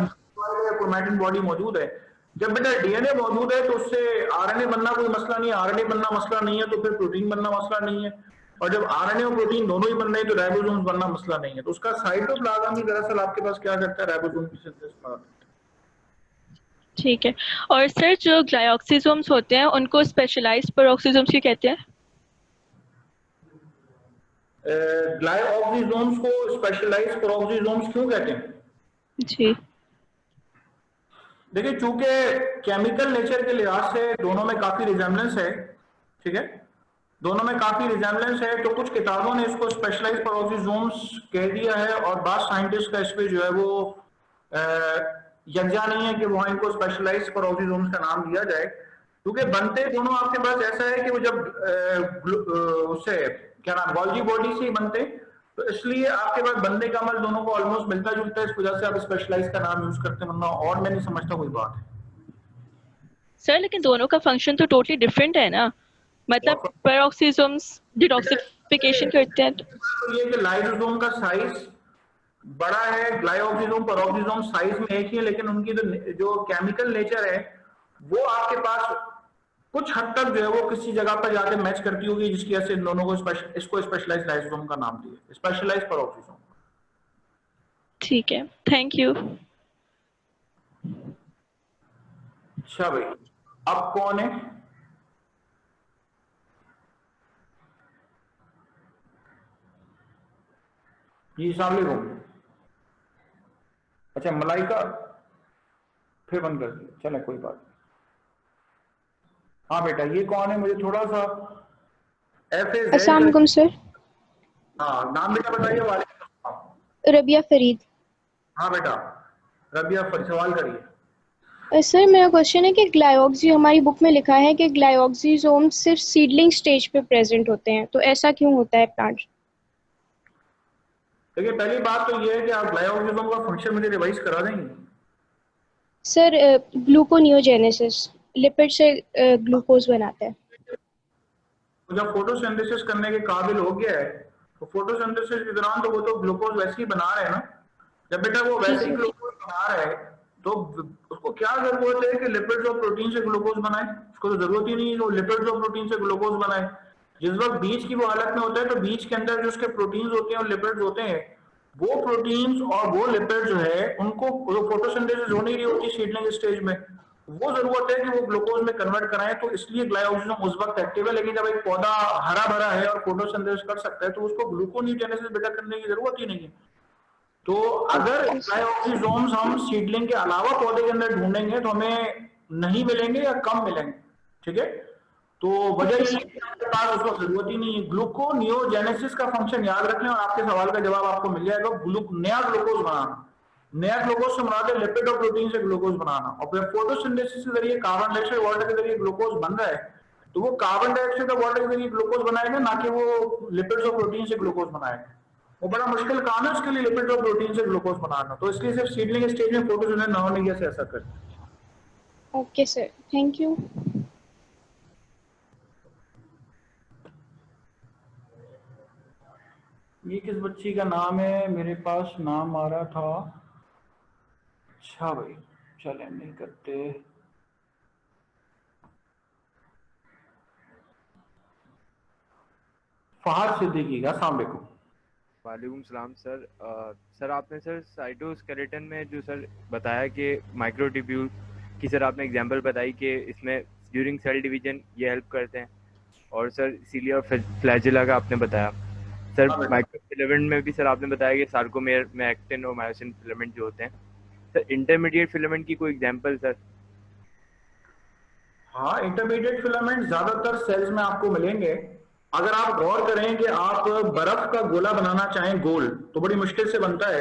क्रोमैटिन बॉडी मौजूद है। जब बेटा डीएनए मौजूद है तो उससे आरएनए बनना कोई मसला नहीं है, आरएनए बनना मसला नहीं है तो फिर प्रोटीन बनना मसला नहीं है, और जब आरएनए और प्रोटीन दोनों ही बन रहे हैं तो राइबोसोम्स बनना मसला नहीं है। तो उसका साइटोप्लाज्म ही दरअसल आपके पास क्या करता है, राइबोसोम की सिंथेसिस। ठीक है, और सर जो ग्लाइऑक्सिसोम्स होते हैं उनको स्पेशलाइज्ड पेरोक्सिसोम्स क्यों कहते हैं? ग्लाइऑक्सिसोम्स को स्पेशलाइज्ड पेरोक्सिसोम्स क्यों कहते हैं? जी देखिए, चूंकि केमिकल नेचर के लिहाज से दोनों में काफी रिजेम्बलेंस है। ठीक है, दोनों में काफी रिजेम्बलेंस है, तो कुछ किताबों ने इसको स्पेशलाइज्ड पेरोक्सिसोम्स कह दिया है और बाद साइंटिस्ट का इस पे जो है वो यकजा नहीं है कि वहां इनको स्पेशलाइज्ड पेरोक्सिसोम्स का नाम दिया जाए, क्योंकि बनते दोनों आपके पास ऐसा है कि वो जब उससे क्या नाम गॉल्जी बॉडी से ही बनते, तो इसलिए आपके पास बनने का अमल दोनों को ऑलमोस्ट मिलता जुलता है, इस वजह से आप स्पेशलाइज का नाम यूज करते हैं, वरना और मैं नहीं समझता कोई बात है। सर लेकिन दोनों का फंक्शन तो टोटली डिफरेंट है ना, मतलब पेरोक्सिसोम्स डिटॉक्सिफिकेशन करते हैं तो ये कि लाइसोसोम का साइज बड़ा है, ग्लाइऑक्सिसोम पेरोक्सिसोम साइज में एक ही है, लेकिन उनकी जो केमिकल नेचर है वो आपके पास कुछ हद तक जो है वो किसी जगह पर जाके मैच करती होगी, जिसकी वजह से इन दोनों को इसको स्पेशलाइज्ड लाइसोसोम का नाम दिया, स्पेशलाइज्ड पेरोक्सिसोम। ठीक है, थैंक यू। अच्छा भाई, अब कौन है? जी अस्सलाम वालेकुम। अच्छा मलाइका, फिर बंद कर दिया, चले कोई बात नहीं। हाँ बेटा, ये कौन है? मुझे थोड़ा सा FAZ अस्सलाम कर। वालेकुम सर। हाँ नाम बेटा बताइए। वालेकुम अस्सलाम। रबिया फरीद। हाँ बेटा, रबिया सवाल करिए। सर मेरा क्वेश्चन है कि ग्लाइऑक्सी, हमारी बुक में लिखा है कि ग्लाइऑक्सीजोम सिर्फ सीडलिंग स्टेज पे प्रेजेंट होते हैं, तो ऐसा क्यों होता है प्लांट? देखिए पहली बात तो ये है कि आप ग्लाइकोजेनेसिस का फंक्शन मुझे रिवाइज करा देंगे। सर ग्लूकोनियोजेनेसिस, लिपिड से ग्लूकोज बनाता है। तो जब फोटोसिंथेसिस करने के काबिल हो गया है तो फोटोसिंथेसिस के दौरान तो वो तो ग्लूकोज वैसे ही बना रहे हैं ना। जब बेटा वो जी वैसे ही सर। ग्लूकोज बना रहा है तो उसको क्या जरूरत है कि लिपिड्स और प्रोटीन से ग्लूकोज बनाए? उसको तो जरूरत ही नहीं है कि वो लिपिड्स और प्रोटीन से ग्लूकोज बनाए। जिस वक्त बीज की वो हालत में होता है तो बीज के अंदर जो उसके प्रोटीन्स होते हैं और लिपिड्स होते हैं, वो प्रोटीन्स और वो लिपिड जो है उनको फोटोसिंथेसिस हो नहीं रही होती सीडलिंग स्टेज में, वो जरूरत है कि वो ग्लूकोज में कन्वर्ट कराएं। तो इसलिए ग्लाइकोजेनेसिस उस वक्त एक्टिव है। लेकिन जब एक पौधा हरा भरा है और फोटोसिंथेसिस कर सकता है तो उसको ग्लूकोनियोजेनेसिस बेटा करने की जरूरत ही नहीं है। तो अगर ओके सर। ग्लाइकोजेनेसिस हम सीडलिंग के अलावा पौधे के अंदर ढूंढेंगे तो हमें नहीं मिलेंगे या कम मिलेंगे। ठीक है, तो वजह ओके ये है सर। कि आपके पास उसको जरूरत ही नहीं है। ग्लूकोनियोजेनेसिस का फंक्शन याद रखें और आपके सवाल का जवाब आपको मिल जाएगा। नया ग्लूकोज बनाना, नया ग्लूकोज से बनाते लिपिड और प्रोटीन से ग्लूकोज बनाना, और फिर फोटोसिंथेसिस के जरिए कार्बन डाइऑक्साइड वाटर के जरिए ग्लूकोज बन रहा है तो वो कार्बन डाइऑक्साइड और वाटर के जरिए ग्लूकोज बनाएगा, ना कि वो लिपिड्स और प्रोटीन से ग्लूकोज बनाएगा। वो बड़ा मुश्किल काम है उसके लिए लिपिड और प्रोटीन से ग्लूकोज बनाना। तो इसलिए सिर्फ सीडलिंग स्टेज में फोटोसिंथेसिस ना होने की वजह से ऐसा करते हैं। Okay sir, thank you. ये किस बच्ची का नाम है? मेरे पास नाम आ रहा था। अच्छा भाई, चले नहीं करते। फहद सिद्दीकी का। अस्सलाम वालेकुम। वालेकुम सलाम सर। सर आपने सर साइटोस्केलेटन में जो सर बताया कि माइक्रोट्यूब्यूल की सर आपने एग्जांपल बताई कि इसमें ड्यूरिंग सेल डिवीजन ये हेल्प करते हैं, और सर सीलिया और फ्लैजेला का आपने बताया। सर हाँ बेटा। माइक्रोफिलामेंट में भी सर आपने बताया कि सार्कोमेर में एक्टिन और मायोसिन फिलामेंट जो होते हैं। सर इंटरमीडिएट फिलामेंट की कोई एग्जांपल सर? हाँ, इंटरमीडिएट फिलामेंट ज्यादातर सेल्स में आपको मिलेंगे। अगर आप गौर करें कि आप बर्फ का गोला बनाना चाहें गोल तो बड़ी मुश्किल से बनता है।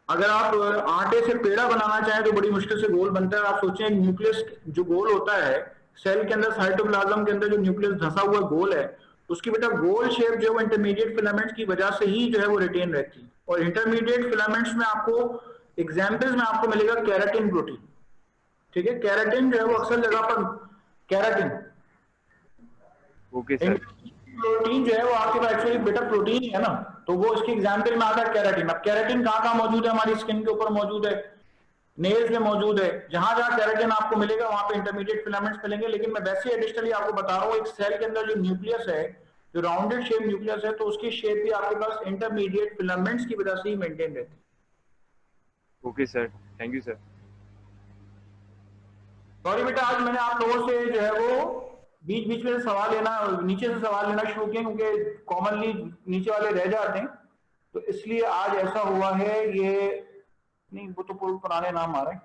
अगर आप आटे से पेड़ा बनाना चाहें तो बड़ी मुश्किल से गोल बनता है। आप सोचें न्यूक्लियस जो गोल होता है सेल के अंदर, साइटोप्लाज्म के अंदर जो न्यूक्लियस धंसा हुआ गोल है, उसकी बेटा गोल शेप जो है वो इंटरमीडिएट फिलामेंट्स की वजह से ही जो है वो रिटेन रहती है। और इंटरमीडिएट फिलामेंट्स में आपको एग्जाम्पल्स में आपको मिलेगा केराटिन प्रोटीन। ठीक है, केराटिन जो है वो अक्सर जगह पर केराटिन ओके सर। प्रोटीन जो है वो आपके पास एक्चुअली बेटा प्रोटीन ही है ना, तो वो इसके एग्जाम्पल में आता है केराटिन। अब केराटिन कहाँ कहाँ मौजूद है? हमारी स्किन के ऊपर मौजूद है, नेल्स में मौजूद है। जहां जहां केराटिन आपको मिलेगा वहां पे इंटरमीडिएट फिलामेंट्स मिलेंगे। लेकिन मैं वैसे एडिशनली आपको बता रहा हूँ, एक सेल के अंदर जो न्यूक्लियस है, जो राउंडेड शेप न्यूक्लियस है, तो उसकी शेप भी आपके पास इंटरमीडिएट फिलामेंट्स की वजह से ही मेंटेन रहती है। Okay sir, thank you sir. Sorry बेटा, आज मैंने आप लोगों से जो है वो बीच बीच में सवाल लेना, नीचे से सवाल लेना शुरू किए क्योंकि कॉमनली नीचे वाले रह जाते हैं, तो इसलिए आज ऐसा हुआ है। ये नहीं, वो तो पुराने नाम आ रहे हैं।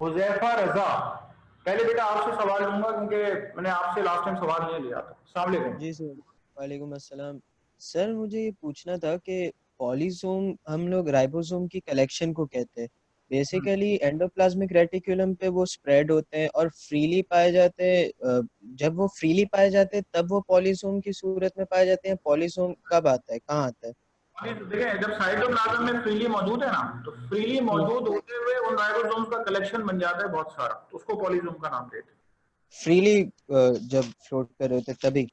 हुजैफा रजा, पहले बेटा आपसे सवाल लूंगा क्योंकि मैंने आपसे लास्ट टाइम सवाल नहीं लिया था। अस्सलाम वालेकुम। जी सर, वालेकुम अस्सलाम। सर मुझे ये पूछना था कि पॉलीसोम हम लोग राइबोसोम की कलेक्शन को कहते हैं। बेसिकली एंडोप्लाज्मिक रेटिकुलम पे वो स्प्रेड होते हैं और फ्रीली पाए जाते हैं। जब वो फ्रीली पाए जाते हैं तब वो पॉलीसोम की सूरत में पाए जाते हैं। पॉलीसोम कब आता है, कहाँ आता है? देखिए, जब साइटोप्लाज्म में फ्रीली मौजूद है ना, तो फ्रीली मौजूद होते हुए उन राइबोसोम्स का कलेक्शन बन जाता है बहुत सारा, तो उसको पॉलीसोम का नाम देते हैं। फ्रीली जब फ्लोट कर रहे होते हैं तभी?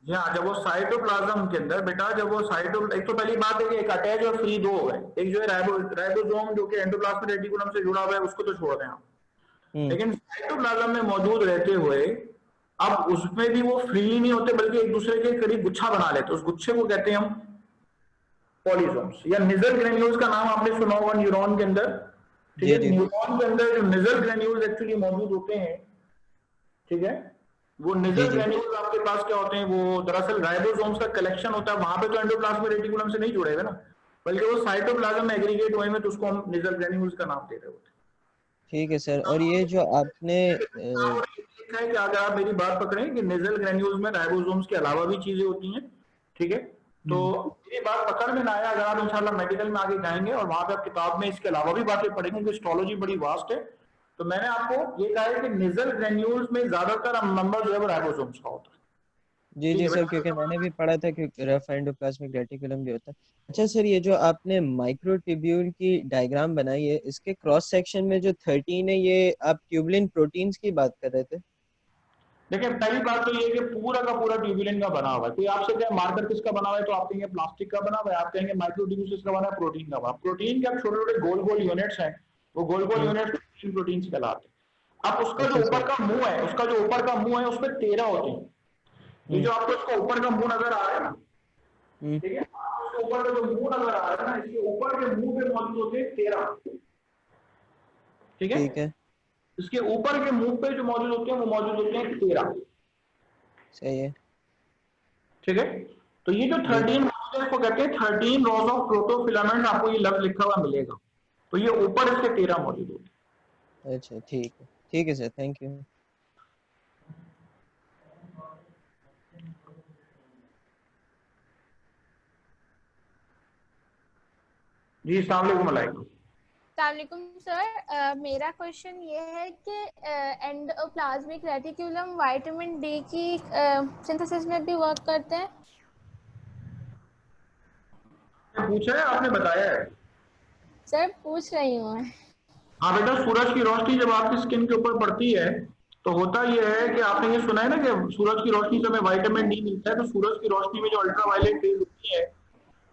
जी हाँ, जब वो साइटोप्लाज्म के अंदर बेटा, जब वो एक तो पहली बात है कि एक अटैच और फ्री दो हो गए। एक जो है राइबोसोम जो कि एंडोप्लाज्मिक रेटिकुलम से जुड़ा हुआ है, उसको तो छोड़ दें आप। लेकिन साइटोप्लाज्म में मौजूद रहते हुए अब उसमें भी वो फ्रीली नहीं होते बल्कि एक दूसरे के करीब गुच्छा बना लेते, उस गुच्छे को कहते हैं हम पॉलीसोम्स। या निजल ग्रेन्यूल्स का नाम आपने सुना होगा न्यूरॉन के अंदर, ठीक जी है। जी न्यूरॉन के अंदर जो नेजल ग्रेन्यूल्स एक्चुअली मौजूद होते हैं, ठीक है, वो जी नेजल जी ग्रेन्यूल्स आपके पास क्या होते हैं, वो दरअसल राइबोसोम्स का कलेक्शन होता है, वहां पे तो एंडोप्लाज्मिक रेटिकुलम से नहीं जुड़े हुए ना, बल्कि वो साइटोप्लाज्म में एग्रीगेट हुए हैं, तो उसको हम नेजल ग्रेन्यूल्स का नाम दे रहे होते हैं। ठीक है सर। और ये जो आपने और ये लिखा है कि अगर आप मेरी बात पकड़ें कि नेजल ग्रेन्यूल्स में राइबोसोम्स के अलावा भी चीजें होती हैं, ठीक है, तो मेरी बात पकड़ में ना आया, अगर आप इंशाल्लाह मेडिकल में आगे जाएंगे और वहां पे आप किताब में इसके अलावा भी बातें पढ़ेंगे, क्योंकि हिस्टोलॉजी बड़ी वास्ट है, तो मैंने आपको ये कहा है कि नेजल ग्रेन्यूल्स में ज्यादातर नंबर जो है वो राइबोसोम्स का होता है। जी ठीक जी है सर, बेटा, क्योंकि मैंने भी पढ़ा था कि रफ एंडोप्लाज्मिक रेटिकुलम भी होता है। अच्छा सर, ये जो आपने माइक्रोट्यूब्यूल की डायग्राम बनाई है, इसके क्रॉस सेक्शन में जो 13 है, ये आप ट्यूबुलिन प्रोटीन्स की बात कर रहे थे? देखिए पहली बात तो ये है कि पूरा का पूरा ट्यूबुलिन का बना हुआ है। कोई आपसे क्या मार्कर किसका बना हुआ है, तो आप कहेंगे प्लास्टिक का बना हुआ है, आप कहेंगे माइक्रोट्यूब्यूल किसका बना है, प्रोटीन का बना। प्रोटीन के अब छोटे छोटे गोल गोल यूनिट्स हैं, वो गोल गोल यूनिट्स प्रोटीन कहलाते हैं। अब उसका अच्छा जो सर। ऊपर का मुंह है, उसका जो ऊपर का मुंह है, उसमें 13 होते हैं। ये जो आपको इसका ऊपर का मुंह नजर आ रहा है ना, ठीक है, आपको इसके ऊपर का जो मुंह नजर आ रहा है ना, इसके ऊपर के मुंह पे मौजूद होते हैं 13, ठीक है। ठीक है, इसके ऊपर के मुंह पे जो मौजूद होते हैं वो मौजूद होते हैं 13, सही है ठीक है। तो ये जो जी। 13 को कहते हैं 13 रोज ऑफ प्रोटोफिलामेंट, आपको ये लफ्ज लिखा हुआ मिलेगा, तो ये ऊपर इसके 13 मौजूद होते हैं। अच्छा ठीक है सर, थैंक यू। जी अस्सलाम वालेकुम अलैकुम। अस्सलामुअलैकुम सर, मेरा क्वेश्चन ये है कि एंडोप्लाज्मिक रेटिकुलम विटामिन डी की सिंथेसिस में भी वर्क करते हैं? पूछा है आपने, बताया है। सर पूछ रही हूँ मैं। हाँ बेटा, सूरज की रोशनी जब आपकी स्किन के ऊपर पड़ती है तो होता यह है कि आपने ये सुना है ना कि सूरज की रोशनी से हमें विटामिन डी मिलता है, तो सूरज की रोशनी में जो अल्ट्रावायलेट रेज होती है,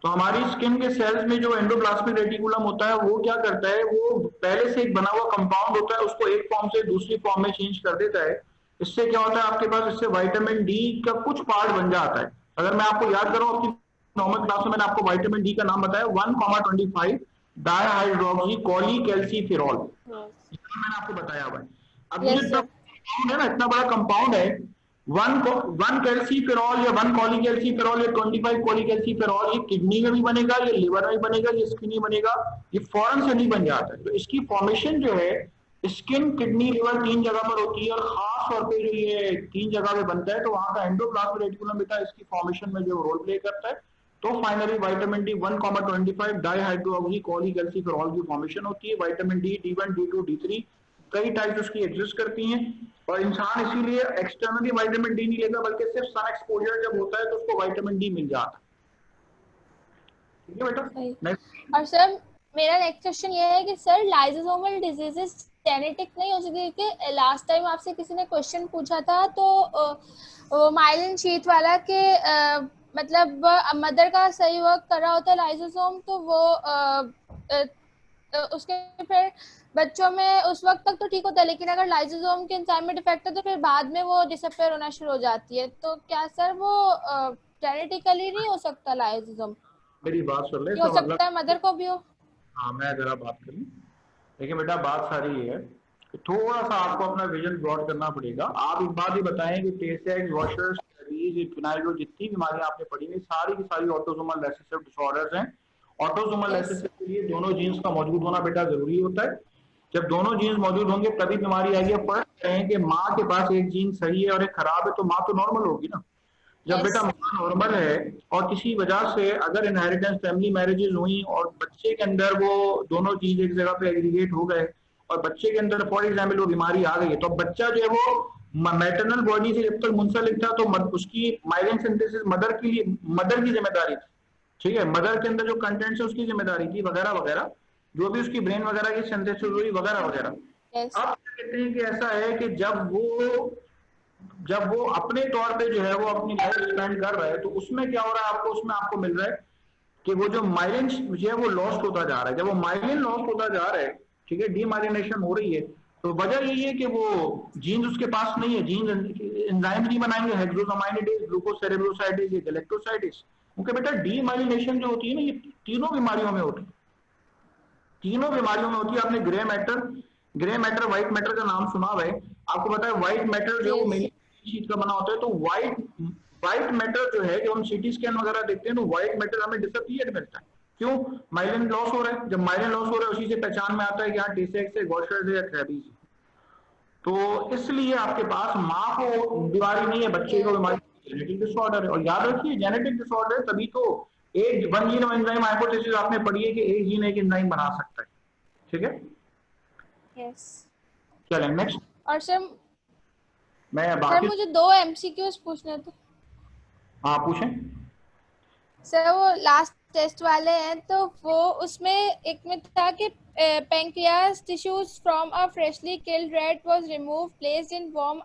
तो हमारी स्किन के सेल्स में जो एंडोप्लाज्मिक रेटिकुलम होता है वो क्या करता है, वो पहले से एक बना हुआ कंपाउंड होता है, उसको एक फॉर्म से दूसरी फॉर्म में चेंज कर देता है। इससे क्या होता है आपके पास, इससे विटामिन डी का कुछ पार्ट बन जाता है। अगर मैं आपको याद करूं, आपकी नॉर्मल क्लास में मैंने आपको विटामिन डी का नाम बताया 1,25 डाइहाइड्रोक्सी कॉलीकैल्सीफेरॉल, मैंने आपको बताया हुआ है। अब ये जो कंपाउंड है ना, इतना बड़ा कंपाउंड है, वन कैल्सीफेरॉल या वन कॉलीकैल्सीफेरॉल या 25 कॉलीकैल्सीफेरॉल, ये किडनी में भी बनेगा, ये लिवर में भी बनेगा, ये स्किन में बनेगा, ये फौरन से नहीं बन जाता है। तो इसकी फॉर्मेशन जो है स्किन, किडनी, लिवर 3 जगह पर होती है, और खास तौर पे जो ये 3 जगह पे बनता है, तो वहां का एंडोप्लाज्मिक रेटिकुलम बेटा इसकी फॉर्मेशन में जो रोल प्ले करता है। तो फाइनली विटामिन डी 1,25 डाइहाइड्रोक्सी कॉलीकैल्सीफेरॉल की फॉर्मेशन होती है। Vitamin D D1 D2 D3 कई टाइप्स उसकी एग्जिस्ट करती हैं, और इंसान इसीलिए एक्सटर्नली विटामिन डी नहीं लेता, बल्कि सिर्फ सन एक्सपोजर जब होता है तो उसको विटामिन डी मिल जाता है। ठीक है बेटा। और सर मेरा नेक्स्ट क्वेश्चन ये है कि सर लाइसोसोमल डिजीजेस जेनेटिक नहीं हो सकती? क्योंकि लास्ट टाइम आपसे किसी ने क्वेश्चन पूछा था तो माइलिन शीट वाला के मतलब मदर का सही वर्क कर रहा होता है लाइसोसोम, तो वो उसके फिर बच्चों में उस वक्त तक तो ठीक होता है, लेकिन अगर लाइसोसोम के एंजाइम में डिफेक्ट है तो फिर बाद में वो डिसअपीयर होना शुरू हो जाती है। तो क्या सर वो जेनेटिकली नहीं हो सकता लाइसोसोम? मेरी बात सुन ले, हो सकता है मदर को भी हो। हाँ मैं जरा बात करूं। देखिए बेटा, बात सारी है कि थोड़ा सा आपको अपना विजन ब्रॉड करना पड़ेगा। आप एक बात ही बताएं कि टेसेक्स, वॉशर्स, फिनाइल, जितनी बीमारियां आपने पढ़ी हुई सारी की सारी ऑटोसोमल रिसेसिव डिसऑर्डर्स हैं। ऑटोसोमल रिसेसिव के लिए दोनों जीन्स का मौजूद होना बेटा जरूरी होता है। जब दोनों जीन्स मौजूद होंगे तभी बीमारी आएगी। फर्क है कि माँ के पास एक जीन सही है और एक खराब है, तो माँ तो नॉर्मल होगी ना। जब बेटा माँ नॉर्मल है और किसी वजह से अगर इनहेरिटेंस, फैमिली मैरिजेस हुई और बच्चे के अंदर वो दोनों चीज एक जगह पे एग्रीगेट हो गए और बच्चे के अंदर फॉर एग्जाम्पल वो बीमारी आ गई है, तो बच्चा जो है वो मैटरनल बॉडी से जब तक मुंसलिक था तो उसकी माइलिन सिंथेसिस मदर के लिए, मदर की जिम्मेदारी थी। ठीक है, मदर के अंदर जो कंटेंट्स है उसकी जिम्मेदारी थी, वगैरह वगैरह, जो भी उसकी ब्रेन वगैरह की सिंथेसिस हुई वगैरह वगैरह। अब कहते हैं कि ऐसा है कि जब वो अपने तौर पे जो है वो अपनी लाइफ स्पेंड कर रहा है, तो उसमें क्या हो रहा है आपको, उसमें आपको मिल रहा है कि वो जो माइलिन जो है वो लॉस्ट होता जा रहा है। जब वो माइलिन लॉस्ट होता जा रहा है, ठीक है, डीमाइलिनेशन हो रही है, तो वजह यही है कि वो जीन्स उसके पास नहीं है। जीन्स एंजाइम नहीं बनाएंगे, हेक्सोसामाइनेडेज, ग्लूकोसेरेब्रोसाइडेज, ये गैलेक्टोसाइडेज। क्योंकि बेटा डीमाइलिनेशन जो होती है ना, ये तीनों बीमारियों में होती है। तीनों बीमारियों में होती है। आपने ग्रे मैटर व्हाइट मैटर का नाम सुना हुआ है। आपको पता है व्हाइट मैटर जो Yes. मेनली शीट का बना होता है, तो व्हाइट मैटर जो है, जो हम सीटी स्कैन वगैरह देखते हैं तो व्हाइट मैटर हमें डिसअपियर मिलता है। क्यों? माइलिन लॉस हो रहा है। जब माइलिन लॉस हो रहा है उसी से पहचान में आता है कि हाँ टी6 है, गॉशर्ड है या क्रेबीज है। तो इसलिए आपके पास माँ को बीमारी नहीं है, बच्चे को बीमारी जेनेटिक डिसऑर्डर है। और याद रखिए जेनेटिक डिसऑर्डर तभी तो एक वन जीन एंजाइम हाइपोथेसिस आपने पढ़ी है कि एक जीन एक एंजाइम बना सकता है। ठीक है, Yes. चलें नेक्स्ट। और सर मैं बाकी मुझे 2 MCQs पूछने थे। हाँ पूछें। सर वो लास्ट टेस्ट वाले हैं, तो वो उसमें एक में था कि pancreas tissues from a freshly killed rat was removed, placed in warm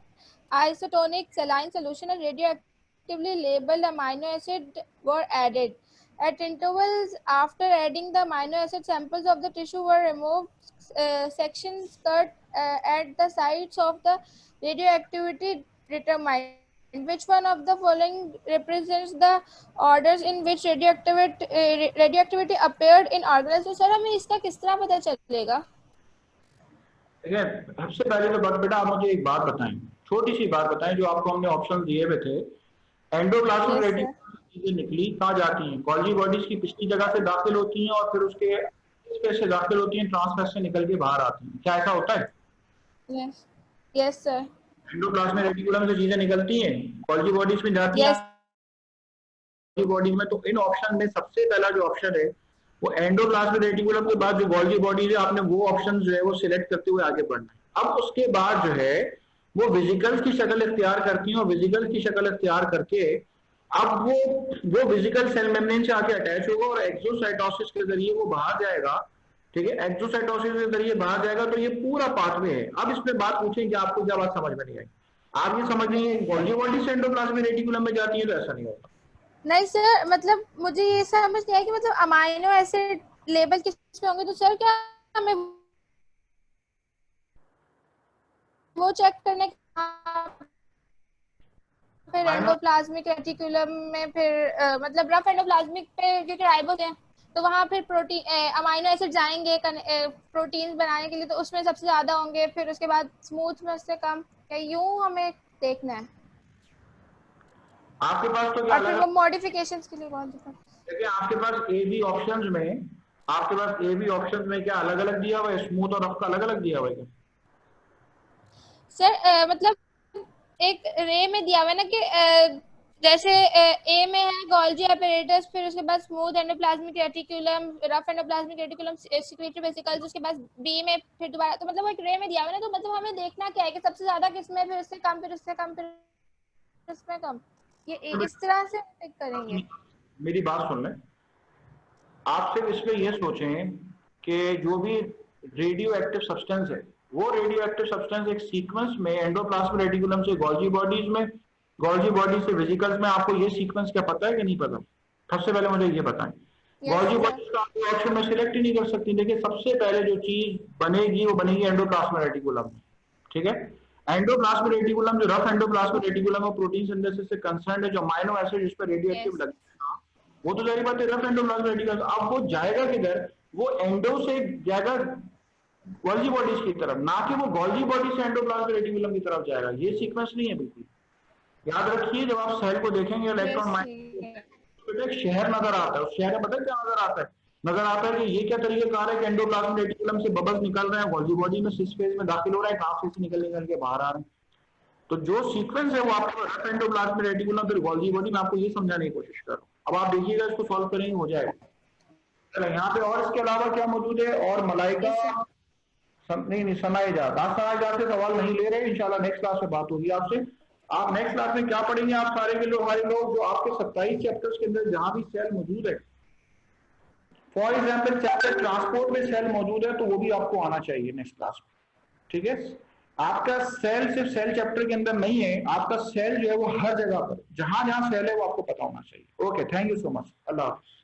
isotonic saline solution, and radioactively labeled amino acid were added. At intervals after adding the amino acid, samples of the tissue were removed, sections cut at the sites of the radioactivity determined. Which one of the following represents the orders in which radioactivity appeared in organisms? तो सर हमें इसका किस तरह पता चलेगा? देखिए, सबसे पहले तो बेटा आप मुझे एक बात बताएं, छोटी सी बात बताएं, जो आपको हमने ऑप्शन दिए हुए थे। एंडोप्लाज्मिक रेटिकुलम चीजें निकली कहाँ जाती हैं? गोल्गी बॉडीज की पिछली जगह से दाखिल होती हैं और फिर उसके स्पेस से दाखिल होती हैं, ट्रांसफेस से निकल के बाहर आती हैं। क्या ऐसा होता है? Yes sir. एंडोप्लाज्मिक रेटिकुलम से चीजें निकलती हैं, गोल्गी बॉडीज में जाती हैं बॉडी में। तो इन ऑप्शन में सबसे पहला जो ऑप्शन है वो एंडोप्लाज्मिक रेटिकुलम के बाद जो गोल्गी बॉडी है, आपने वो ऑप्शन जो है वो सिलेक्ट करते हुए आगे बढ़ना है। अब उसके बाद जो है वो वेसिकल्स की शक्ल इख्तियार करती हैं और वेसिकल्स की शक्ल इख्तियार करके अब वो वेसिकल सेल मेम्ब्रेन से आके अटैच होगा और एक्सोसाइटोसिस के जरिए वो बाहर जाएगा। ठीक है, एक्सोसाइटोसिस के जरिए बाहर जाएगा। तो ये पूरा पाथवे है। अब इसमें बात पूछें कि आपको क्या बात समझ में नहीं आई? आप ये समझ रही है गोल्गी बॉडी से एंडोप्लाज्मिक रेटिकुलम में जाती है, तो ऐसा नहीं होगा। नहीं सर, मतलब मुझे ये समझ नहीं आया कि मतलब अमाइनो एसिड लेबल किस पे होंगे, तो सर क्या हमें वो चेक करने फिर एंडोप्लाज्मिक रेटिकुलम में फिर मतलब रफ एंडोप्लाज्मिक पे क्योंकि राइबोस है तो वहाँ फिर प्रोटीन अमाइनो एसिड जाएंगे प्रोटीन बनाने के लिए, तो उसमें सबसे ज्यादा होंगे, फिर उसके बाद स्मूथ में उससे कम। क्या यूं हमें देखना है? आपके पास तो क्या और फिर वो मॉडिफिकेशंस के लिए बहुत डिफरेंट। देखिए आपके पास ए बी ऑप्शंस में क्या अलग अलग दिया हुआ है? स्मूथ और रफ का अलग अलग दिया हुआ है क्या? सर मतलब एक रे में दिया हुआ है ना कि जैसे ए में है गोल्जी apparatus, फिर उसके बाद smooth endoplasmic reticulum, rough endoplasmic reticulum, secretary vesicles, उसके बाद बी में फिर दोबारा। तो मतलब वो एक रे में दिया हुआ है ना, तो मतलब हमें देखना क्या है कि सबसे ज्यादा किसमें, फिर उससे कम, फिर उससे कम, फिर उसमें कम। ये इस तरह से चेक करेंगे। मेरी बात सुन लें, आप सिर्फ इसमें यह सोचें कि जो भी रेडियो एक्टिव सब्सटेंस है वो रेडियो एक्टिव सब्सटेंस एक सीक्वेंस में एंडोप्लाज्मिक रेटिकुलम से गोल्गी बॉडीज में, गोल्गी बॉडी से वेसिकल्स में, आपको ये सीक्वेंस क्या पता है कि नहीं पता? सबसे पहले मुझे ये बताएं। गोल्गी बॉडीज का ऑप्शन में सिलेक्ट ही नहीं कर सकती। देखिए सबसे पहले जो चीज बनेगी वो बनेगी एंडोप्लाज्मिक रेटिकुलम। ठीक है, एंडोप्लाज्मिक रेटिकुलम जो रफ एंडोप्लाज्मिक रेटिकुलम और प्रोटीन सिंथेसिस से कंसर्न है, जो अमाइनो एसिड जिस पर रेडियो एक्टिव लगता है वो तो जारी बात है रफ एंडोप्लाज्मिक रेटिकुलम। अब वो जाएगा किधर? वो एंडो से जाएगा गोल्गी बॉडीज की तरफ, ना कि वो गोल्गी बॉडी से एंडोप्लाज्मिक रेटिकुलम की तरफ जाएगा। ये सीक्वेंस नहीं है बिल्कुल। याद रखिए जब आप सेल को देखेंगे इलेक्ट्रॉन एक शहर नजर आता है, उस शहर में पता है क्या नजर आता है कि ये क्या तरीकेकार है कि एंडोप्लाज्मिक रेटिकुलम से बबल्स निकल रहे हैं, गोल्गी बॉडी में सिस फेज में दाखिल हो रहा है, ट्रांसफेज से निकल के बाहर आ रहे हैं। तो जो सीक्वेंस है वो आपको रफ एंडोप्लाज्मिक रेटिकुलम फिर गोल्गी बॉडी में, आपको ये समझाने की कोशिश कर रहा हूँ। अब आप देखिएगा, इसको सॉल्व करेंगे हो जाएगा। चलो यहाँ पे और इसके अलावा क्या मौजूद है? और मलाइका नहीं सनाएजात, आप सनाएजात से सवाल नहीं ले रहे, इंशाल्लाह नेक्स्ट क्लास में बात होगी आपसे। आप नेक्स्ट क्लास में क्या पढ़ेंगे? आप सारे के लोग, हमारे लोग, जो आपके 27 चैप्टर्स के अंदर जहां भी सेल मौजूद है, फॉर एग्जाम्पल चैप्टर ट्रांसपोर्ट में सेल मौजूद है, तो वो भी आपको आना चाहिए नेक्स्ट क्लास में। ठीक है, आपका सेल सिर्फ सेल चैप्टर के अंदर नहीं है, आपका सेल जो है वो हर जगह पर, जहां जहां सेल है वो आपको पता होना चाहिए। Okay, thank you so much, अल्लाह हाफिज़।